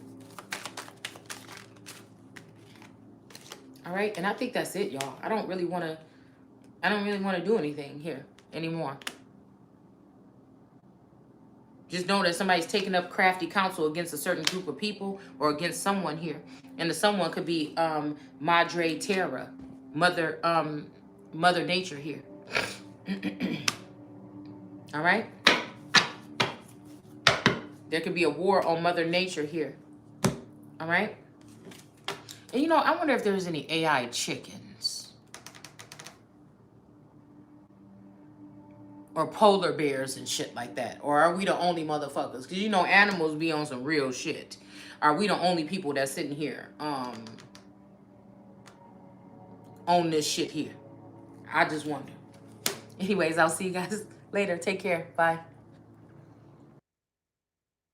All right, and I think that's it, y'all. I don't really want to do anything here anymore. Just know that somebody's taking up crafty counsel against a certain group of people or against someone here. And the someone could be Madre Terra, Mother Nature here. All right? There could be a war on Mother Nature here. All right? And you know, I wonder if there's any AI chickens. Or polar bears and shit like that. Or are we the only motherfuckers? Because you know animals be on some real shit. Are we the only people that's sitting here on this shit here? I just wonder. Anyways, I'll see you guys later. Take care. Bye.